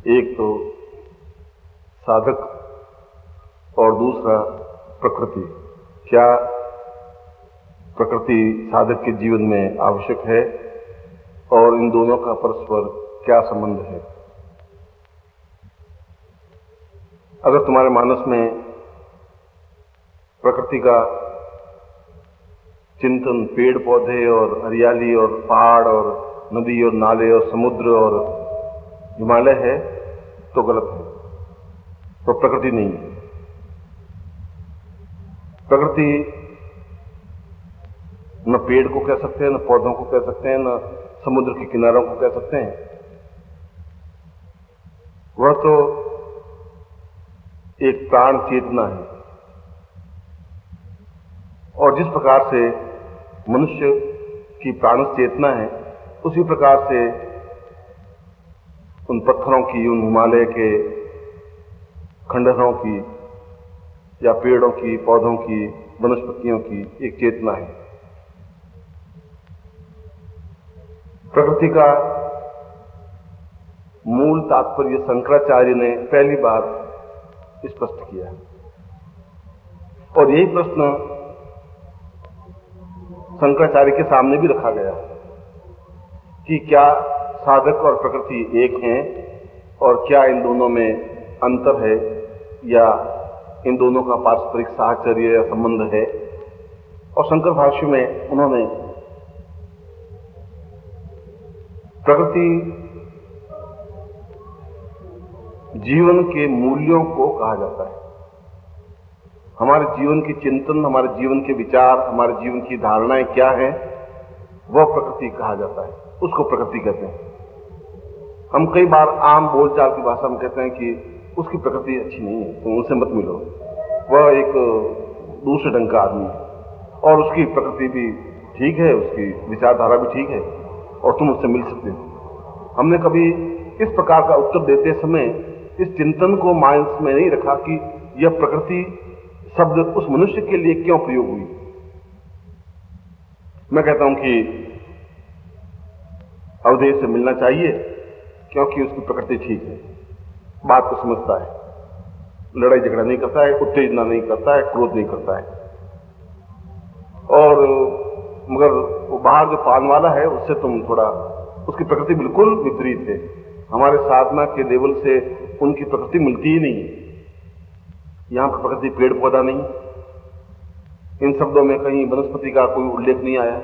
एक तो साधक और दूसरा प्रकृति। क्या प्रकृति साधक के जीवन में आवश्यक है और इन दोनों का परस्पर क्या संबंध है? अगर तुम्हारे मानस में प्रकृति का चिंतन पेड़ पौधे और हरियाली और पहाड़ और नदी और नाले और समुद्र और हिमालय है तो गलत है, तो प्रकृति नहीं है। प्रकृति न पेड़ को कह सकते हैं, न पौधों को कह सकते हैं, न समुद्र के किनारों को कह सकते हैं। वह तो एक प्राण चेतना है। और जिस प्रकार से मनुष्य की प्राण चेतना है, उसी प्रकार से उन पत्थरों की, उन हिमालय के खंडहरों की या पेड़ों की, पौधों की, वनस्पतियों की एक चेतना है। प्रकृति का मूल तात्पर्य शंकराचार्य ने पहली बार स्पष्ट किया और यही प्रश्न शंकराचार्य के सामने भी रखा गया कि क्या साधक और प्रकृति एक हैं और क्या इन दोनों में अंतर है या इन दोनों का पारस्परिक साहचर्य या संबंध है। और शंकर भाष्य में उन्होंने प्रकृति जीवन के मूल्यों को कहा जाता है। हमारे जीवन की चिंतन, हमारे जीवन के विचार, हमारे जीवन की धारणाएं क्या हैं, वह प्रकृति कहा जाता है, उसको प्रकृति कहते हैं। हम कई बार आम बोलचाल की भाषा में कहते हैं कि उसकी प्रकृति अच्छी नहीं है, तुम उनसे मत मिलो, वह एक दूसरे ढंग का आदमी है और उसकी प्रकृति भी ठीक है, उसकी विचारधारा भी ठीक है और तुम उससे मिल सकते हो। हमने कभी इस प्रकार का उत्तर देते समय इस चिंतन को माइंड में नहीं रखा कि यह प्रकृति शब्द उस मनुष्य के लिए क्यों प्रयोग हुई। मैं कहता हूं कि अवधेश से मिलना चाहिए क्योंकि उसकी प्रकृति ठीक है, बात को समझता है, लड़ाई झगड़ा नहीं करता है, उत्तेजना नहीं करता है, क्रोध नहीं करता है। और मगर वो बाहर जो पान वाला है उससे तुम थोड़ा, उसकी प्रकृति बिल्कुल विपरीत है। हमारे साधना के लेवल से उनकी प्रकृति मिलती ही नहीं है। यहां पर प्रकृति पेड़ पौधा नहीं, इन शब्दों में कहीं वनस्पति का कोई उल्लेख नहीं आया।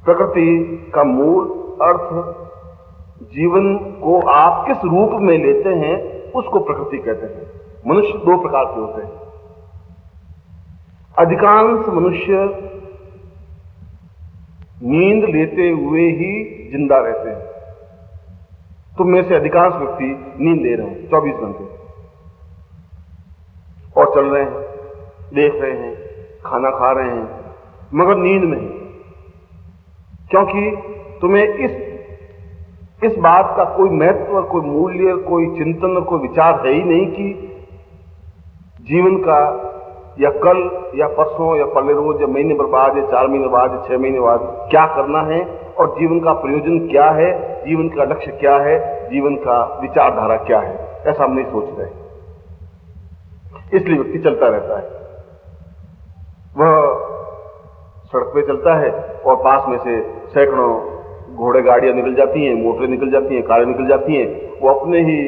प्रकृति का मूल अर्थ जीवन को आप किस रूप में लेते हैं उसको प्रकृति कहते हैं। मनुष्य दो प्रकार के होते हैं। अधिकांश मनुष्य नींद लेते हुए ही जिंदा रहते हैं। तुम में से अधिकांश व्यक्ति नींद ले रहे हैं 24 घंटे और चल रहे हैं, देख रहे हैं, खाना खा रहे हैं, मगर नींद में है। क्योंकि तुम्हें इस बात का कोई महत्व, कोई मूल्य, कोई चिंतन और कोई विचार है ही नहीं कि जीवन का या कल या परसों या पल्ले रोज या महीने भर बाद या 4 महीने बाद या 6 महीने बाद क्या करना है और जीवन का प्रयोजन क्या है, जीवन का लक्ष्य क्या है, जीवन का विचारधारा क्या है, ऐसा हम नहीं सोच रहे। इसलिए व्यक्ति चलता रहता है। वह सड़क पे चलता है और पास में से सैकड़ों घोड़े गाड़ियां निकल जाती हैं, मोटरें निकल जाती हैं, कारें निकल जाती हैं, वो अपने ही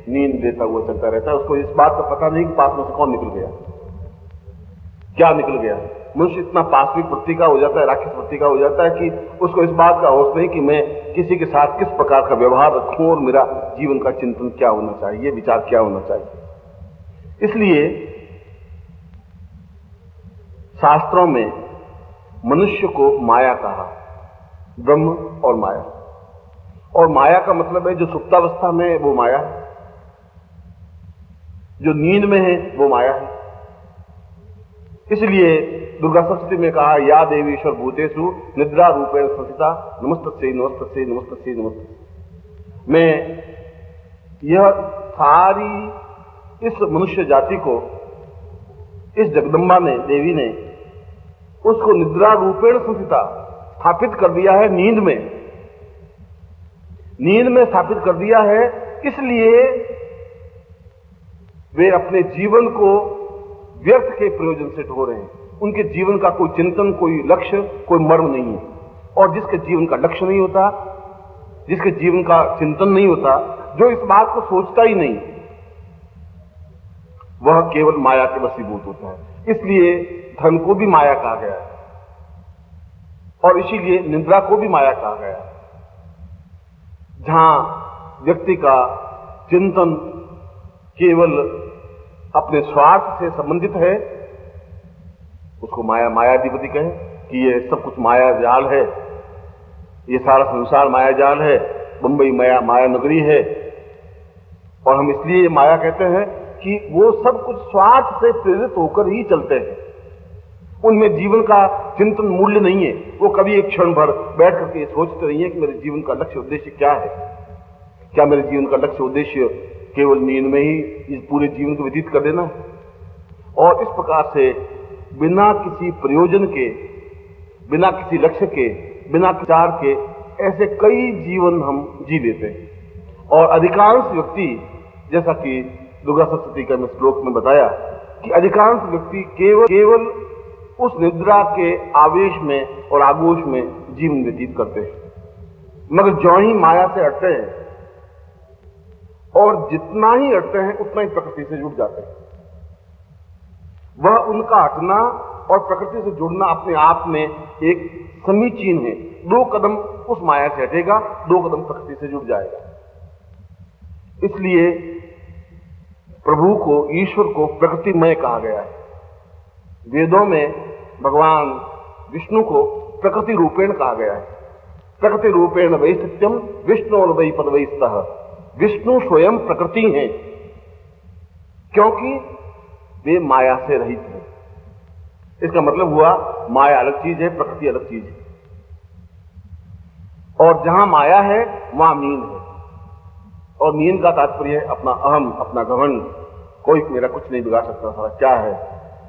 नींद लेता हुआ चलता रहता है। उसको इस बात का पता नहीं कि पास में से कौन निकल गया, क्या निकल गया। मनुष्य इतना पाशविक वृत्ति का हो जाता है, राक्षस वृत्ति का हो जाता है कि उसको इस बात का होश नहीं कि मैं किसी के साथ किस प्रकार का व्यवहार रखूं और मेरा जीवन का चिंतन क्या होना चाहिए, विचार क्या होना चाहिए। इसलिए शास्त्रों में मनुष्य को माया कहा, ब्रह्म और माया। और माया का मतलब है जो सुप्तावस्था में है वो माया है, जो नींद में है वो माया है। इसलिए दुर्गा सप्तमी में कहा, या देवीश्वर भूतेषु निद्रा रूपेण संस्थिता नमस्तस्यै नमस्तस्यै नमस्तस्यै नमस्तस्यै। मैं यह सारी इस मनुष्य जाति को, इस जगदम्बा ने, देवी ने उसको निद्रा रूपेण संस्थिता स्थापित कर दिया है नींद में। नींद में स्थापित कर दिया है इसलिए वे अपने जीवन को व्यर्थ के प्रयोजन से ढो रहे हैं। उनके जीवन का कोई चिंतन, कोई लक्ष्य, कोई मर्म नहीं है। और जिसके जीवन का लक्ष्य नहीं होता, जिसके जीवन का चिंतन नहीं होता, जो इस बात को सोचता ही नहीं, वह केवल माया के वशीभूत होता है। इसलिए धन को भी माया कहा गया है और इसीलिए निद्रा को भी माया कहा गया है। जहां व्यक्ति का चिंतन केवल अपने स्वार्थ से संबंधित है, उसको मायाधिपति कहे कि ये सब कुछ माया जाल है, ये सारा संसार माया जाल है, मुंबई माया नगरी है। और हम इसलिए ये माया कहते हैं कि वो सब कुछ स्वार्थ से प्रेरित होकर ही चलते हैं। उनमें जीवन का चिंतन मूल्य नहीं है। वो कभी एक क्षण भर बैठ करके सोचते नहीं है कि मेरे जीवन का लक्ष्य उद्देश्य क्या है। क्या मेरे जीवन का लक्ष्य उद्देश्य केवल नींद में ही इस पूरे जीवन को व्यतीत कर देना है? और इस प्रकार से बिना किसी प्रयोजन के, बिना किसी लक्ष्य के, बिना विचार के ऐसे कई जीवन हम जी लेते हैं। और अधिकांश व्यक्ति, जैसा कि दुर्गा सप्तशती का मैं श्लोक में बताया कि अधिकांश व्यक्ति केवल उस निद्रा के आवेश में और आगोश में जीवन व्यतीत करते हैं, मगर जो ही माया से हटते हैं और जितना ही हटते हैं उतना ही प्रकृति से जुड़ जाते हैं। वह उनका हटना और प्रकृति से जुड़ना अपने आप में एक समीचीन है। 2 कदम उस माया से हटेगा, 2 कदम प्रकृति से जुड़ जाएगा। इसलिए प्रभु को, ईश्वर को प्रकृतिमय कहा गया है। वेदों में भगवान विष्णु को प्रकृति रूपेण कहा गया है। प्रकृति रूपेण वै सत्यम विष्णु वै पदवै स्तः। विष्णु स्वयं प्रकृति हैं, क्योंकि वे माया से रहित हैं। इसका मतलब हुआ माया अलग चीज है, प्रकृति अलग चीज है। और जहां माया है वहां नींद है। और नींद का तात्पर्य है अपना अहम, अपना घमंड। कोई मेरा कुछ नहीं बिगाड़ सकता, सारा क्या है,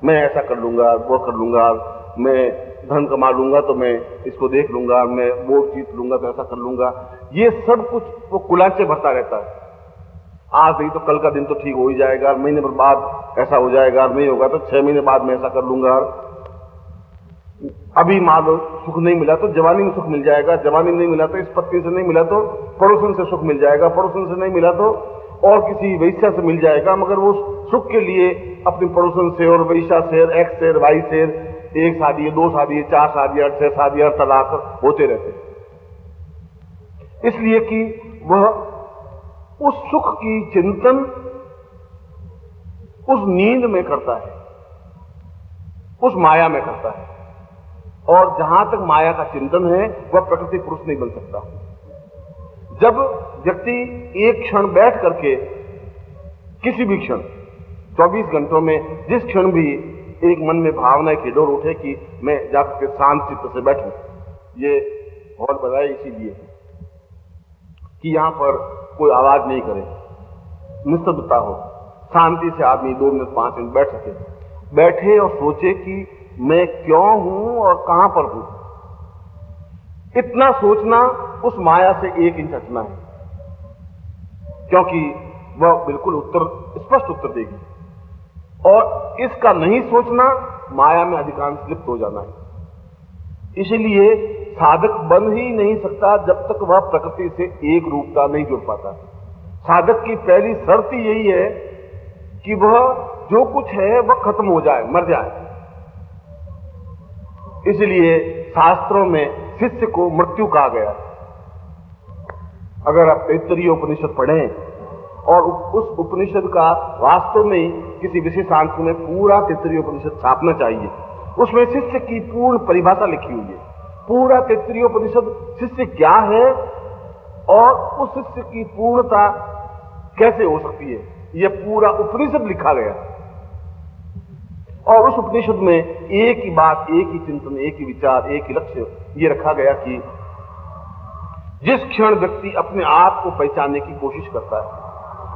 मैं ऐसा कर लूंगा, वो कर लूंगा, मैं धन कमा लूंगा तो मैं इसको देख लूंगा, मैं वो जीत लूंगा तो ऐसा कर लूंगा। ये सब कुछ वो कुलाचे भरता रहता है। आज नहीं तो कल का दिन तो ठीक हो ही जाएगा, महीने भर बाद ऐसा हो जाएगा, नहीं होगा तो 6 महीने बाद मैं ऐसा कर लूंगा। अभी मान लो सुख नहीं मिला तो जवानी में सुख मिल जाएगा, जवानी में नहीं मिला तो इस पत्नी से नहीं मिला तो पड़ोसन से सुख मिल जाएगा, पड़ोसन से नहीं मिला तो और किसी वैश्या से मिल जाएगा। मगर वो सुख के लिए अपने पड़ोसन से और वैश्या से, एक्स से, वाई से, 1 शादी है, 2 शादी है, 4 शादी है, 6 शादी है, तलाक होते रहते। इसलिए कि वह उस सुख की चिंतन उस नींद में करता है, उस माया में करता है। और जहां तक माया का चिंतन है वह प्रकृति पुरुष नहीं बन सकता। जब व्यक्ति एक क्षण बैठ करके, किसी भी क्षण 24 घंटों में जिस क्षण भी एक मन में भावना की डोर उठे कि मैं जाकर के शांत चित्त से बैठूं, ये हॉल बनाया इसीलिए कि यहां पर कोई आवाज नहीं करे, निस्तब्धता हो, शांति से आदमी 2 मिनट 5 मिनट बैठ सके, बैठे और सोचे कि मैं क्यों हूं और कहां पर हूं। इतना सोचना उस माया से 1 इंच हटना है, क्योंकि वह बिल्कुल स्पष्ट उत्तर देगी। और इसका नहीं सोचना माया में अधिकांश लिप्त हो जाना है। इसलिए साधक बन ही नहीं सकता जब तक वह प्रकृति से एक रूपता नहीं जुड़ पाता। साधक की पहली शर्त यही है कि वह जो कुछ है वह खत्म हो जाए, मर जाए। इसलिए शास्त्रों में शिष्य को मृत्यु कहा गया। अगर आप तैत्तरीय उपनिषद पढ़ें और उस उपनिषद का वास्तव में किसी विशेषांश में पूरा तैत्तरीय उपनिषद छापना चाहिए। उसमें शिष्य की पूर्ण परिभाषा लिखी हुई है। पूरा तैत्तरीय उपनिषद शिष्य क्या है और उस शिष्य की पूर्णता कैसे हो सकती है, यह पूरा उपनिषद लिखा गया। और उस उपनिषद में एक ही बात, एक ही चिंतन, एक ही विचार, एक ही लक्ष्य ये रखा गया कि जिस क्षण व्यक्ति अपने आप को पहचानने की कोशिश करता है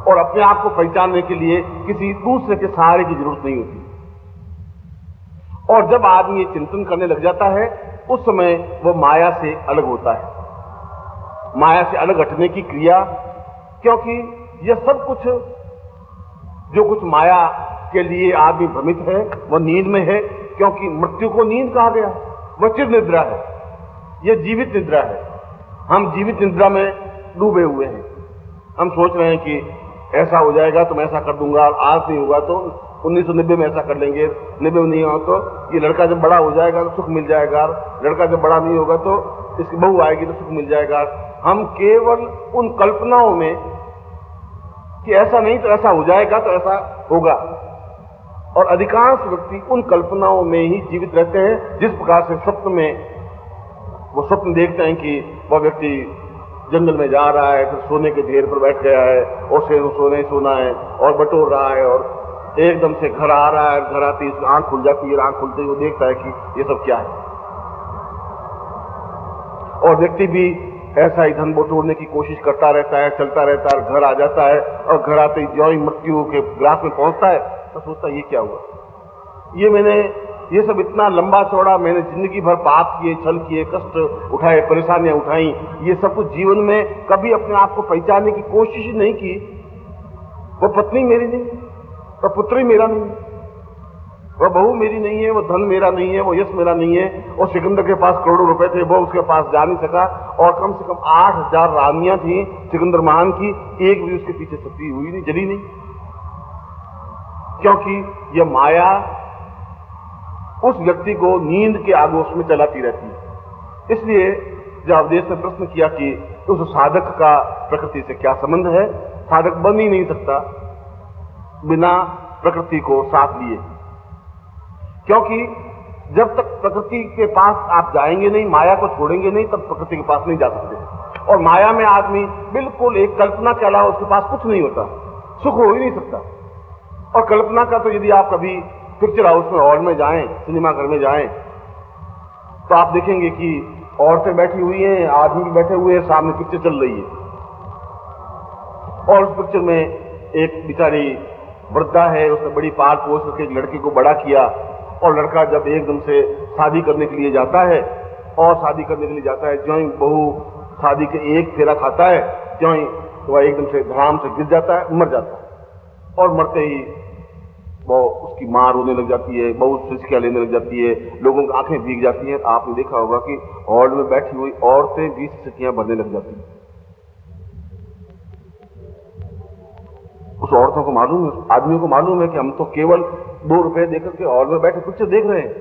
और अपने आप को पहचानने के लिए किसी दूसरे के सहारे की जरूरत नहीं होती, और जब आदमी ये चिंतन करने लग जाता है उस समय वह माया से अलग होता है। माया से अलग हटने की क्रिया, क्योंकि यह सब कुछ जो कुछ माया के लिए आदमी भ्रमित है वह नींद में है, क्योंकि मृत्यु को नींद कहा गया, वह चिर निद्रा है, यह जीवित निद्रा है। हम जीवित निद्रा में डूबे हुए हैं। हम सोच रहे हैं कि ऐसा हो जाएगा तो मैं ऐसा कर दूंगा, आज नहीं होगा तो 1990 में ऐसा कर लेंगे, 90 में नहीं होगा तो ये लड़का जब बड़ा हो जाएगा तो सुख मिल जाएगा, लड़का जब बड़ा नहीं होगा तो इसकी बहू आएगी तो सुख मिल जाएगा। हम केवल उन कल्पनाओं में कि ऐसा नहीं तो ऐसा हो जाएगा तो ऐसा होगा, और अधिकांश व्यक्ति उन कल्पनाओं में ही जीवित रहते हैं। जिस प्रकार से स्वप्न में वो स्वप्न देखते हैं कि वह व्यक्ति जंगल में जा रहा है, फिर सोने के ढेर पर बैठ गया है और सोना है और बटोर रहा है, और एकदम से घर आ रहा है, घर आती है आंख खुल जाती है, आंख खुलते ही वो देखता है कि ये सब क्या है। और व्यक्ति भी ऐसा ही धन बटोरने की कोशिश करता रहता है, चलता रहता है, घर आ जाता है, और घर आते ही ज्यों ही मृत्यु के ग्रास में पहुंचता है तो सोचता है ये क्या हुआ। ये सब इतना लंबा चौड़ा मैंने जिंदगी भर पाप किए, छल किए, कष्ट उठाए, परेशानियां उठाई, ये सब कुछ जीवन में कभी अपने आप को पहचानने की कोशिश ही नहीं की। वो पत्नी मेरी नहीं, वो पुत्री मेरा नहीं, वो बहू मेरी नहीं है, वो धन मेरा नहीं है, वो यश मेरा नहीं है। और सिकंदर के पास करोड़ों रुपए थे, वो उसके पास जा नहीं सका, और कम से कम 8000 रानियां थी सिकंदर महान की, एक भी उसके पीछे सती हुई नहीं, जली नहीं, क्योंकि यह माया उस व्यक्ति को नींद के आगोश में चलाती रहती है। इसलिए जब अवधेश ने प्रश्न किया कि उस साधक का प्रकृति से क्या संबंध है, साधक बन ही नहीं सकता बिना प्रकृति को साथ लिए, क्योंकि जब तक प्रकृति के पास आप जाएंगे नहीं, माया को छोड़ेंगे नहीं, तब प्रकृति के पास नहीं जा सकते। और माया में आदमी बिल्कुल एक कल्पना के अलावा उसके पास कुछ नहीं होता, सुख हो ही नहीं सकता। और कल्पना का तो यदि आप कभी पिक्चर हाउस में, हॉल में जाएं, सिनेमा घर में जाएं, तो आप देखेंगे कि औरतें बैठी हुई हैं, आदमी भी बैठे हुए हैं, सामने पिक्चर चल रही है, और उस पिक्चर में एक बेचारी वृद्धा है, उसने बड़ी पाल पोस करके एक लड़के को बड़ा किया, और लड़का जब एकदम से शादी करने के लिए जाता है, ज्यों ही बहू शादी के एक फेरा खाता है, ज्यों ही वह एकदम से धड़ाम से गिर जाता है, मर जाता है। और मरते ही वो उसकी मां रोने लग जाती है, बहुत सिसकियां लेने लग जाती है, लोगों की आंखें भीग जाती हैं। आपने देखा होगा कि हॉल में बैठी हुई औरतें भी सिसकियां भरने लग जाती हैं। उस औरतों को मालूम है, उस आदमियों को मालूम है कि हम तो केवल 2 रुपए देकर के हॉल में बैठे पिक्चर देख रहे हैं,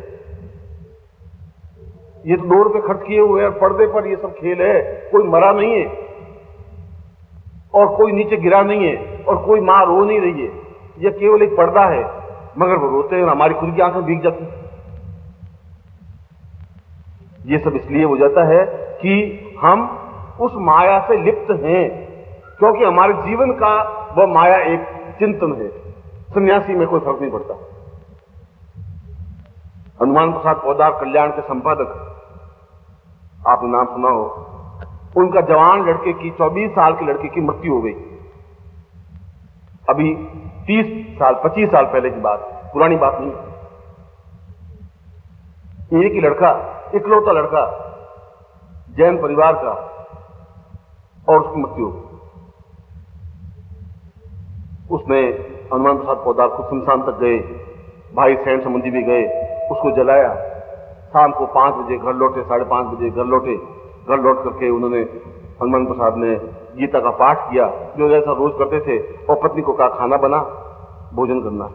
ये तो 2 रुपए खर्च किए हुए हैं, पर्दे पर ये सब खेल है, कोई मरा नहीं है और कोई नीचे गिरा नहीं है और कोई मां रो नहीं रही है, यह केवल एक पर्दा है, मगर वो रोते हैं और हमारी खुद की आंखें भीग जाती हैं। ये सब इसलिए हो जाता है कि हम उस माया से लिप्त हैं, क्योंकि हमारे जीवन का वह माया एक चिंतन है। सन्यासी में कोई फर्क नहीं पड़ता। हनुमान प्रसाद पोद्दार कल्याण के संपादक, आपने नाम सुना हो, उनका जवान लड़के की 24 साल के लड़के की मृत्यु हो गई। अभी 30 साल 25 साल पहले की बात, पुरानी बात नहीं। एक ही लड़का, इकलौता लड़का, जैन परिवार का, और उसकी मृत्यु हो गई। उसने हनुमान प्रसाद पोद्दार खुद शमशान तक गए, भाई सैन संबंधी भी गए, उसको जलाया। शाम को 5 बजे घर लौटे, 5:30 बजे घर लौटे। घर लौट करके उन्होंने, हनुमान प्रसाद ने गीता का पाठ किया, जो जैसा रोज करते थे, और पत्नी को कहा खाना बना, भोजन करना।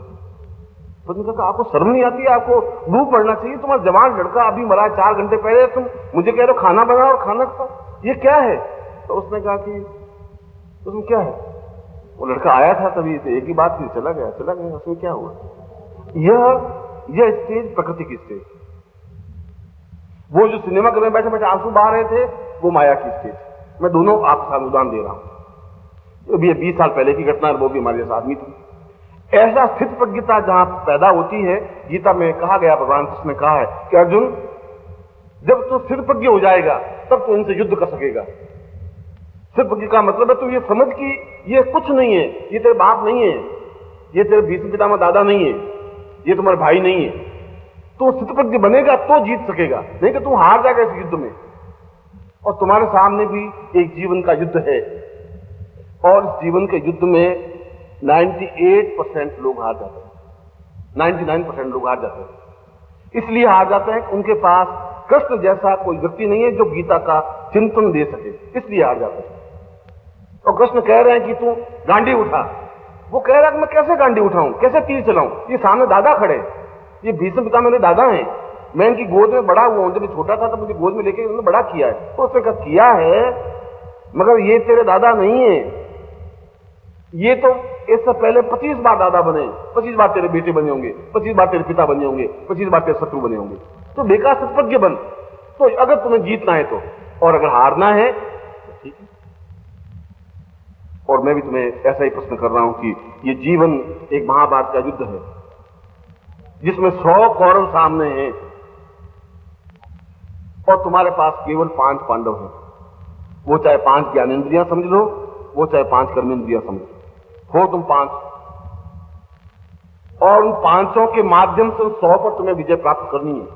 पत्नी ने कहा आपको शर्म नहीं आती है, आपको भूख पड़ना चाहिए, तुम्हारा जवान लड़का अभी मरा 4 घंटे पहले, तुम मुझे कह रहे हो खाना बना और खाना खाओ, ये क्या है? तो उसने कहा कि उसमें क्या है, वो लड़का आया था तभी से, एक ही बात थी, चला गया, उसमें क्या हुआ? यह स्टेज प्रकृति की स्टेज, वो जो सिनेमा घर में बैठे बैठे आंसू बहा रहे थे, वो माया की स्टेज। मैं दोनों आपके साथ उदाहरण दे रहा हूं। अभी 20 साल पहले की घटना, वो भी हमारे जैसा आदमी थी। ऐसा स्थित प्रज्ञता जहां पैदा होती है, गीता में कहा गया, भगवान कृष्ण ने कहा है कि अर्जुन, जब तू स्थित प्रज्ञ हो जाएगा तब तू इनसे युद्ध कर सकेगा। स्थित प्रज्ञ का मतलब है तू ये समझ कि ये कुछ नहीं है, ये तेरे बाप नहीं है, ये तेरे भीष्म पितामह दादा नहीं है, ये तुम्हारे भाई नहीं है। तो स्थित प्रज्ञ बनेगा तो जीत सकेगा, नहीं तो तू हार जाएगा इस युद्ध में। और तुम्हारे सामने भी एक जीवन का युद्ध है, और इस जीवन के युद्ध में 98% लोग हार जाते हैं, 99% लोग हार जाते हैं। इसलिए हार जाते हैं कि उनके पास कृष्ण जैसा कोई व्यक्ति नहीं है जो गीता का चिंतन दे सके, इसलिए हार जाते हैं। और कृष्ण कह रहे हैं कि तू गांडी उठा। वो कह रहा है कि मैं कैसे गांडी उठाऊं, कैसे तीर चलाऊं? ये सामने दादा खड़े, ये भीष्म पिता मेरे दादा हैं, मैं इनकी गोद में बड़ा हुआ हूं। जब मैं छोटा था तो मुझे गोद में लेके उन्होंने बड़ा किया है। तो उसने कहा किया है, मगर ये तेरे दादा नहीं है, ये तो इससे पहले 25 बार दादा बने, 25 बार तेरे बेटे बने होंगे, 25 बार तेरे पिता बने होंगे, 25 बार तेरे शत्रु बने होंगे। तो बेकार सत्प्रज्ञ बन। तो अगर तुम्हें जीतना है तो, और अगर हारना है तो ठीक है। और मैं भी तुम्हें ऐसा ही प्रश्न कर रहा हूं कि ये जीवन एक महाभारत का युद्ध है जिसमें 100 कौरव सामने हैं और तुम्हारे पास केवल 5 पांडव हैं। वो चाहे 5 ज्ञानेंद्रियां समझ लो, वो चाहे 5 कर्मेंद्रियां समझ लो, हो तुम 5, और उन 5 के माध्यम से 100 पर तुम्हें विजय प्राप्त करनी है।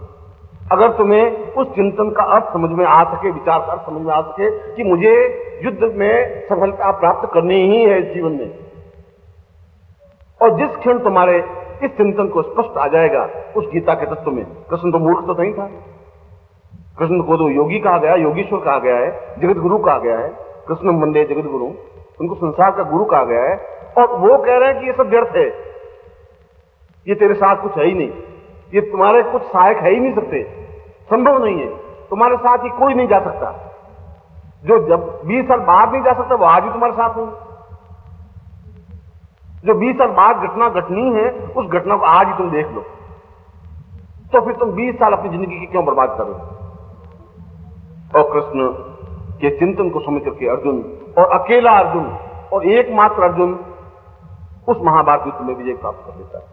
अगर तुम्हें उस चिंतन का अर्थ समझ में आ सके, विचार का अर्थ समझ में आ सके कि मुझे युद्ध में सफलता प्राप्त करनी ही है इस जीवन में, और जिस क्षण तुम्हारे इस चिंतन को स्पष्ट आ जाएगा उस गीता के तत्व में, कृष्ण तो मूर्ख तो नहीं था, कृष्ण को तो योगी कहा गया, योगीश्वर कहा गया है, जगत गुरु कहा गया है, कृष्ण वंदे जगत गुरु, उनको संसार का गुरु कहा गया है। और वो कह रहे हैं कि ये सब व्यर्थ है, ये तेरे साथ कुछ है ही नहीं, ये तुम्हारे कुछ सहायक है ही नहीं सकते, संभव नहीं है, तुम्हारे साथ ही कोई नहीं जा सकता। जो जब 20 साल बाद नहीं जा सकता वो आज भी तुम्हारे साथ नहीं। जो 20 साल बाद घटना घटनी है उस घटना को आज ही तुम देख लो, तो फिर तुम 20 साल अपनी जिंदगी की क्यों बर्बाद करो? और कृष्ण के चिंतन को समझ करके अर्जुन, और अकेला अर्जुन और एकमात्र अर्जुन उस महाभारत युद्ध में विजय प्राप्त कर लेता है।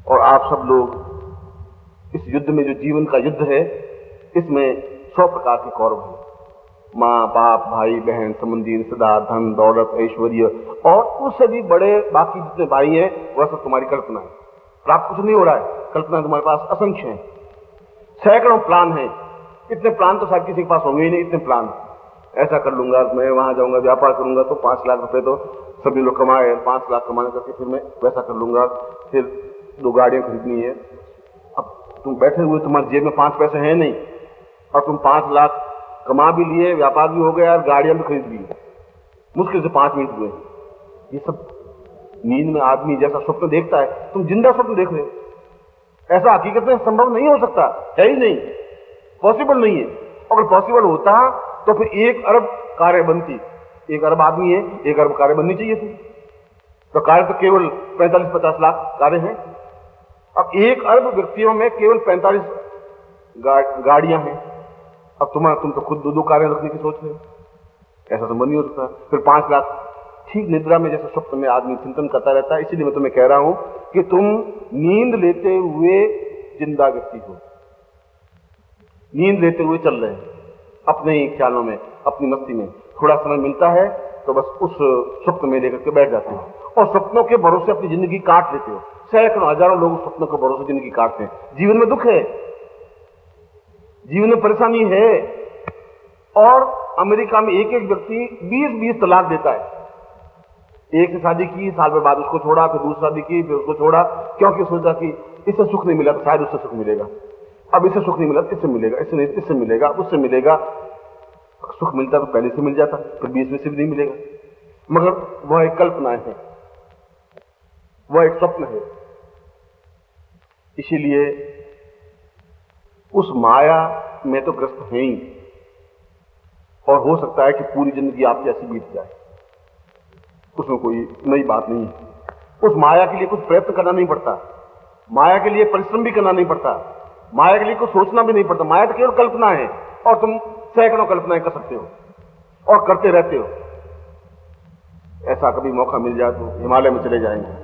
और आप सब लोग इस युद्ध में, जो जीवन का युद्ध है, इसमें 100 प्रकार के कौरव हैं। मां, बाप, भाई, बहन, संबंधी, रिश्तेदार, धन, दौलत, ऐश्वर्य, और उससे भी बड़े बाकी जितने भाई हैं वह सब तुम्हारी कल्पना है। प्राप्त कुछ नहीं हो रहा है, कल्पना तुम्हारे पास असंख्य है, सैकड़ों प्लान है। इतने प्लान तो शायद किसी के पास होंगे ही नहीं, इतने प्लान। ऐसा कर लूंगा, मैं वहां जाऊंगा, व्यापार करूंगा तो 5 लाख रुपए तो सभी लोग कमाए, 5 लाख कमाने करके फिर मैं वैसा कर लूंगा, फिर 2 गाड़ियां खरीदनी है। अब तुम बैठे हुए, तुम्हारी जेब में 5 पैसे हैं नहीं, और तुम 5 लाख कमा भी लिए, व्यापार भी हो गया और गाड़ियां भी खरीद ली, मुश्किल से 5 मिनट हुए। ये सब नींद में आदमी जैसा स्वप्न देखता है, तुम जिंदा स्वप्न देख रहे हो। ऐसा हकीकत में संभव नहीं हो सकता, है ही नहीं, पॉसिबल नहीं है। अगर पॉसिबल होता तो फिर 1 अरब कार्य बनती। 1 अरब आदमी है, 1 अरब कार्य बननी चाहिए थी। तो कार्य तो केवल 45-50 लाख कार्य हैं। अब 1 अरब व्यक्तियों में केवल 45 गाड़ियां हैं। अब तुम तो खुद 2-2 कार्य रखने की सोच रहे हो, ऐसा संभव नहीं हो सकता। फिर 5 लाख, ठीक निद्रा में जैसे स्वप्न में आदमी चिंतन करता रहता है। इसीलिए मैं तुम्हें कह रहा हूं कि तुम नींद लेते हुए जिंदा व्यक्ति हो, नींद लेते हुए चल रहे हैं अपने ही ख्यालों में, अपनी मस्ती में। थोड़ा समय मिलता है तो बस उस स्वप्न में लेकर के बैठ जाते हो, और स्वप्नों के भरोसे अपनी जिंदगी काट लेते हो। सैकड़ों हजारों लोग स्वप्नों के भरोसे जिंदगी काटते हैं। जीवन में दुख है, जीवन में परेशानी है, और अमेरिका में एक व्यक्ति 20-20 तलाक देता है। एक से शादी की, साल भर बाद उसको छोड़ा, फिर दूसरी शादी की, फिर उसको छोड़ा, क्योंकि सोचा कि इससे सुख नहीं मिला तो शायद उससे सुख मिलेगा, अब इससे सुख नहीं मिला तो इससे मिलेगा, इससे मिलेगा, उससे मिलेगा। सुख मिलता तो पहले से मिल जाता, फिर 20 से भी नहीं मिलेगा। मगर वह एक कल्पना है, वह एक स्वप्न है। इसीलिए उस माया में तो ग्रस्त है ही, और हो सकता है कि पूरी जिंदगी आपकी ऐसी बीत जाए, उसमें कोई नई बात नहीं है। उस माया के लिए कुछ प्रयत्न करना नहीं पड़ता, माया के लिए परिश्रम भी करना नहीं पड़ता, माया के लिए कुछ सोचना भी नहीं पड़ता। माया तो केवल कल्पना है, और तुम सैकड़ों कल्पनाएं कर सकते हो और करते रहते हो। ऐसा कभी मौका मिल जाए तो हिमालय में चले जाएंगे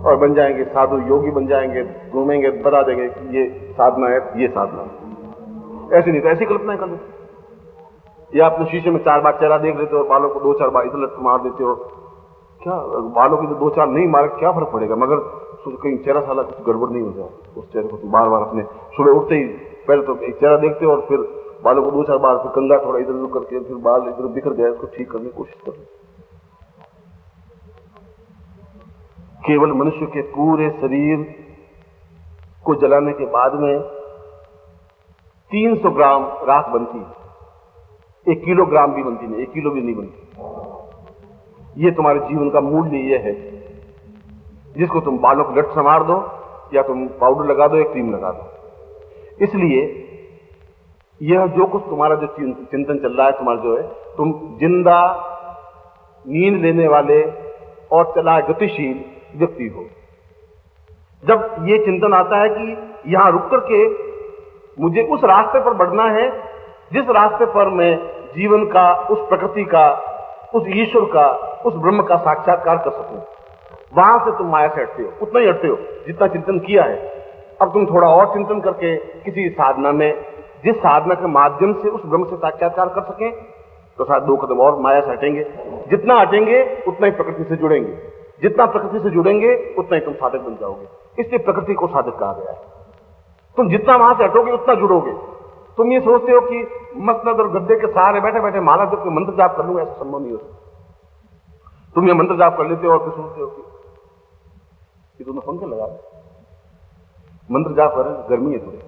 और बन जाएंगे साधु, योगी बन जाएंगे, घूमेंगे, बता देंगे कि ये साधना है, ये साधना है। ऐसी नहीं तो ऐसी कल्पनाएं कर लेते, या अपने शीशे में 4 बार चेहरा देख लेते हो और बालों को 2-4 बार इधर मार देते हो। क्या बालों की तो 2-4 नहीं मारे क्या फर्क पड़ेगा, मगर कहीं चेहरा साला कुछ गड़बड़ नहीं हो जाए। उस चेहरे को तुम बार बार अपने सुबह उठते ही पहले तो एक चेहरा देखते हो और फिर बालों को 2-4 बार, फिर कंघा थोड़ा इधर उधर करके, फिर बाल इधर बिखर गया, इसको ठीक करने की कोशिश करो। केवल मनुष्य के पूरे शरीर को जलाने के बाद में 300 ग्राम राख बनती है, 1 किलोग्राम भी बनती नहीं, 1 किलो भी नहीं बनती। ये तुम्हारे जीवन का मूल्य ये है, जिसको तुम बालों को लट संवार दो या तुम पाउडर लगा दो या क्रीम लगा दो। इसलिए यह जो कुछ तुम्हारा जो चिंतन चल रहा है, तुम्हारा जो है, तुम जिंदा नींद लेने वाले और चला गतिशील व्यक्ति हो। जब ये चिंतन आता है कि यहां रुक करके मुझे उस रास्ते पर बढ़ना है जिस रास्ते पर मैं जीवन का, उस प्रकृति का, उस ईश्वर का, उस ब्रह्म का साक्षात्कार कर सकूं, वहां से तुम माया से हटते हो, उतना ही हटते हो जितना चिंतन किया है। अब तुम थोड़ा और चिंतन करके किसी साधना में, जिस साधना के माध्यम से उस ब्रह्म से साक्षात्कार कर सकें, तो शायद 2 कदम और माया से हटेंगे। जितना हटेंगे उतना ही प्रकृति से जुड़ेंगे, जितना प्रकृति से जुड़ेंगे उतना ही तुम साधक बन जाओगे। इसलिए प्रकृति को साधक कहा गया है। तुम जितना वहां से हटोगे उतना जुड़ोगे। तुम ये सोचते हो कि मसनद और गद्दे के सहारे बैठे बैठे माला जब के मंत्र जाप कर लूंगा, ऐसा संभव नहीं हो सकता। तुम ये मंत्र जाप कर लेते हो और फिर सोचते हो कि तुमने पंखे लगा मंत्र जाप कर, गर्मी है थोड़ी,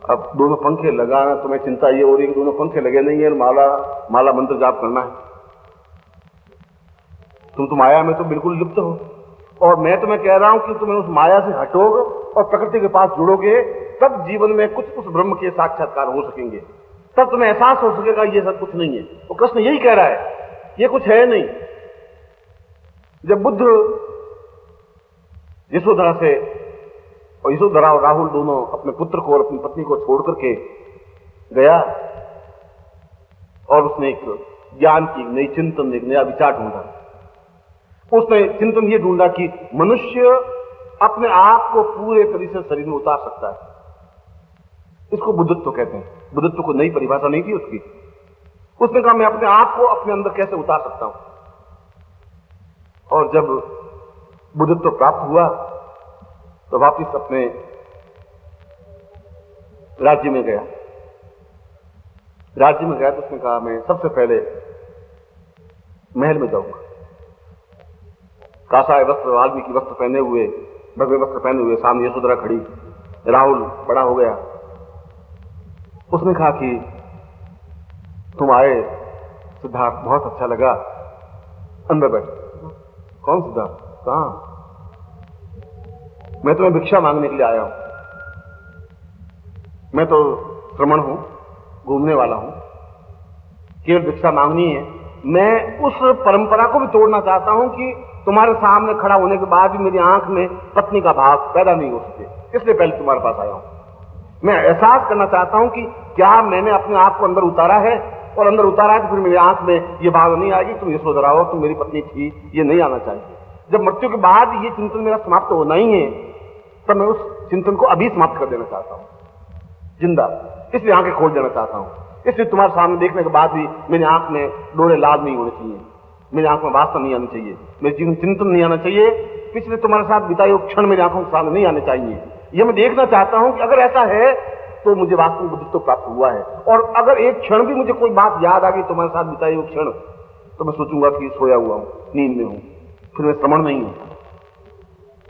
अब दोनों पंखे लगाना, तुम्हें चिंता ये हो रही है कि दोनों पंखे लगे नहीं है, माला मंत्र जाप करना है। तुम माया में तो बिल्कुल लिप्त हो, और मैं तुम्हें कह रहा हूं कि तुम्हें उस माया से हटोगे और प्रकृति के पास जुड़ोगे, तब जीवन में कुछ उस ब्रह्म के साक्षात्कार हो सकेंगे। तब तुम्हें एहसास हो सकेगा ये सब कुछ नहीं है। तो कृष्ण यही कह रहा है, ये कुछ है नहीं। जब बुद्ध यशोधरा से, और यशोधरा और राहुल दोनों अपने पुत्र को और अपनी पत्नी को छोड़ करके गया, और उसने एक ज्ञान की नई चिंतन, एक नया विचार ढूंढा। उसने चिंतन ये ढूंढा कि मनुष्य अपने आप को पूरे तरीके से शरीर में उतार सकता है। इसको बुद्धत्व कहते हैं। बुद्धत्व को नई परिभाषा नहीं थी उसकी। उसने कहा मैं अपने आप को अपने अंदर कैसे उतार सकता हूं। और जब बुद्धत्व प्राप्त हुआ तो वापिस अपने राज्य में गया। राज्य में गया तो उसने कहा मैं सबसे पहले महल में जाऊंगा। कासाय वस्त्र, वाल्मीकि वस्त्र पहने हुए, भगवे वस्त्र पहने हुए, सामने यशोधरा खड़ी, राहुल बड़ा हो गया। उसने कहा कि तुम आए सिद्धार्थ, बहुत अच्छा लगा, अंदर बैठो। कौन सिद्धार्थ? कहां? मैं तुम्हें भिक्षा मांगने के लिए आया हूं। मैं तो श्रमण हूं, घूमने वाला हूं, केवल भिक्षा मांगनी है। मैं उस परंपरा को भी तोड़ना चाहता हूं कि तुम्हारे सामने खड़ा होने के बाद भी मेरी आंख में पत्नी का भाव पैदा नहीं हो सके, इसलिए पहले तुम्हारे पास आया हूं। मैं एहसास करना चाहता हूं कि क्या मैंने अपने आप को अंदर उतारा है, और अंदर उतारा है तो फिर मेरी आंख में ये भाव नहीं आएगी तुम यशोधरा हो, तुम मेरी पत्नी थी, ये नहीं आना चाहिए। जब मृत्यु के बाद ये चिंतन मेरा समाप्त होना ही है, तब मैं उस चिंतन को अभी समाप्त कर देना चाहता हूं, जिंदा। इसलिए आंखें खोल देना चाहता हूं। इसलिए तुम्हारे सामने देखने के बाद भी मेरी आंख में डोरे लाल नहीं होने चाहिए, मेरी आंख में वासना नहीं आनी चाहिए, मेरे जीवन चिंतन नहीं आना चाहिए, पिछले तुम्हारे साथ बिताए हुए क्षण मेरी आंखों के सामने नहीं आने चाहिए। यह मैं देखना चाहता हूं कि अगर ऐसा है तो मुझे वास्तविक बुद्धत्व प्राप्त हुआ है। और अगर एक क्षण भी मुझे कोई बात याद आ गई तुम्हारे साथ बिताए हुए क्षण, तो मैं सोचूंगा कि सोया हुआ हूं, नींद में हूं, फिर मैं श्रमण नहीं हूं,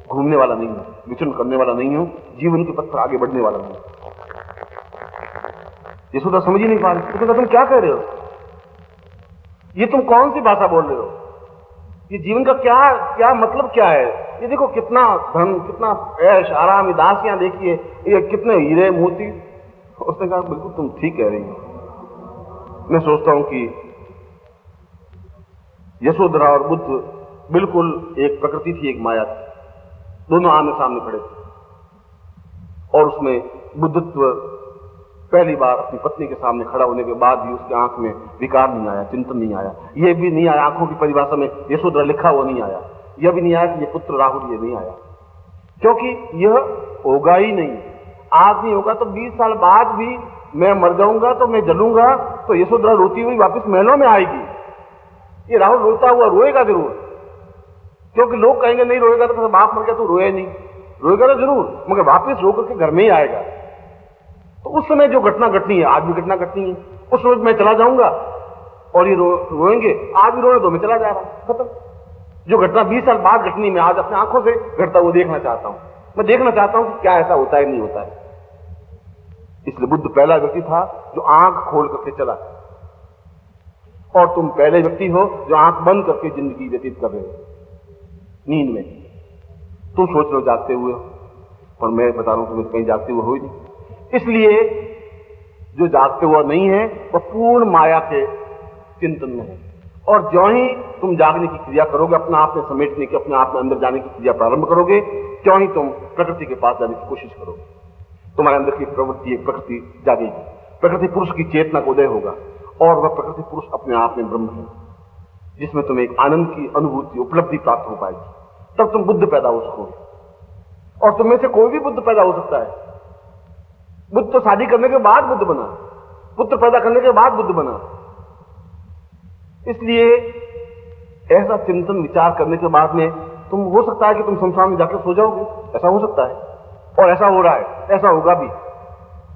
घूमने वाला नहीं हूं, विचरण करने वाला नहीं हूं, जीवन के पथ पर आगे बढ़ने वाला नहीं हूं। यशोदा समझ ही नहीं पा रही। तो तुम क्या कह रहे हो? ये तुम कौन सी भाषा बोल रहे हो? ये जीवन का क्या मतलब क्या है? ये देखो कितना धन, कितना ऐश आराम, दासियां देखिए, ये कितने हीरे मोती। उसने कहा बिल्कुल तुम ठीक कह रही हो। मैं सोचता हूं कि यशोधरा और बुद्ध बिल्कुल एक प्रकृति थी, एक माया थी, दोनों आमने सामने खड़े थे। और उसमें बुद्धत्व पहली बार अपनी पत्नी के सामने खड़ा होने के बाद भी उसकी आंख में विकार नहीं आया, चिंतन नहीं आया। यह भी नहीं आया, आंखों की परिभाषा में यशोधरा लिखा हुआ नहीं आया। यह भी नहीं आया कि ये पुत्र राहुल, ये नहीं आया, क्योंकि यह होगा ही नहीं। आज नहीं होगा तो 20 साल बाद भी मैं मर जाऊंगा, तो मैं जलूंगा, तो यशोधरा रोती हुई वापस महलों में आएगी। ये राहुल रोता हुआ रोएगा जरूर, क्योंकि लोग कहेंगे नहीं रोएगा तो बाप मर गया तो रोए नहीं, रोएगा तो जरूर, मगर वापस रो करके घर में ही आएगा। तो उस समय जो घटना घटनी है, आज भी घटना घटनी है, उस समय मैं चला जाऊंगा और ये रोएंगे, आज भी रोने दो, मैं चला जा रहा हूं, खत्म। जो घटना 20 साल बाद घटनी, मैं आज अपनी आंखों से घटता वो देखना चाहता हूं। मैं देखना चाहता हूं कि क्या ऐसा होता है नहीं होता है। इसलिए बुद्ध पहला व्यक्ति था जो आंख खोल करके चला, और तुम पहले व्यक्ति हो जो आंख बंद करके जिंदगी व्यतीत कर रहे हो नींद में। तुम सोच रहे हो जागते हुए हो, पर मैं बता रहा हूं तुम्हें कहीं जागते हुए हो ही नहीं। इसलिए जो जागते हुआ नहीं है वह पूर्ण माया के चिंतन में है, और जो ही तुम जागने की क्रिया करोगे, अपना आप में समेटने की, अपने आप में अंदर जाने की क्रिया प्रारंभ करोगे, क्यों ही तुम प्रकृति के पास जाने की कोशिश करोगे। तुम्हारे अंदर की प्रवृत्ति, एक प्रकृति जागेगी, प्रकृति पुरुष की चेतना का उदय होगा, और वह प्रकृति पुरुष अपने आप में ब्रह्म है, जिसमें तुम्हें एक आनंद की अनुभूति, उपलब्धि प्राप्त हो पाएगी। तब तुम बुद्ध पैदा हो सकोगे। और तुम में से कोई भी बुद्ध पैदा हो सकता है। बुद्ध तो शादी करने के बाद बुद्ध बना, पुत्र पैदा करने के बाद बुद्ध बना। इसलिए ऐसा चिंतन विचार करने के बाद में तुम, हो सकता है कि तुम शमशान में जाकर सो जाओगे, ऐसा हो सकता है, और ऐसा हो रहा है, ऐसा होगा भी।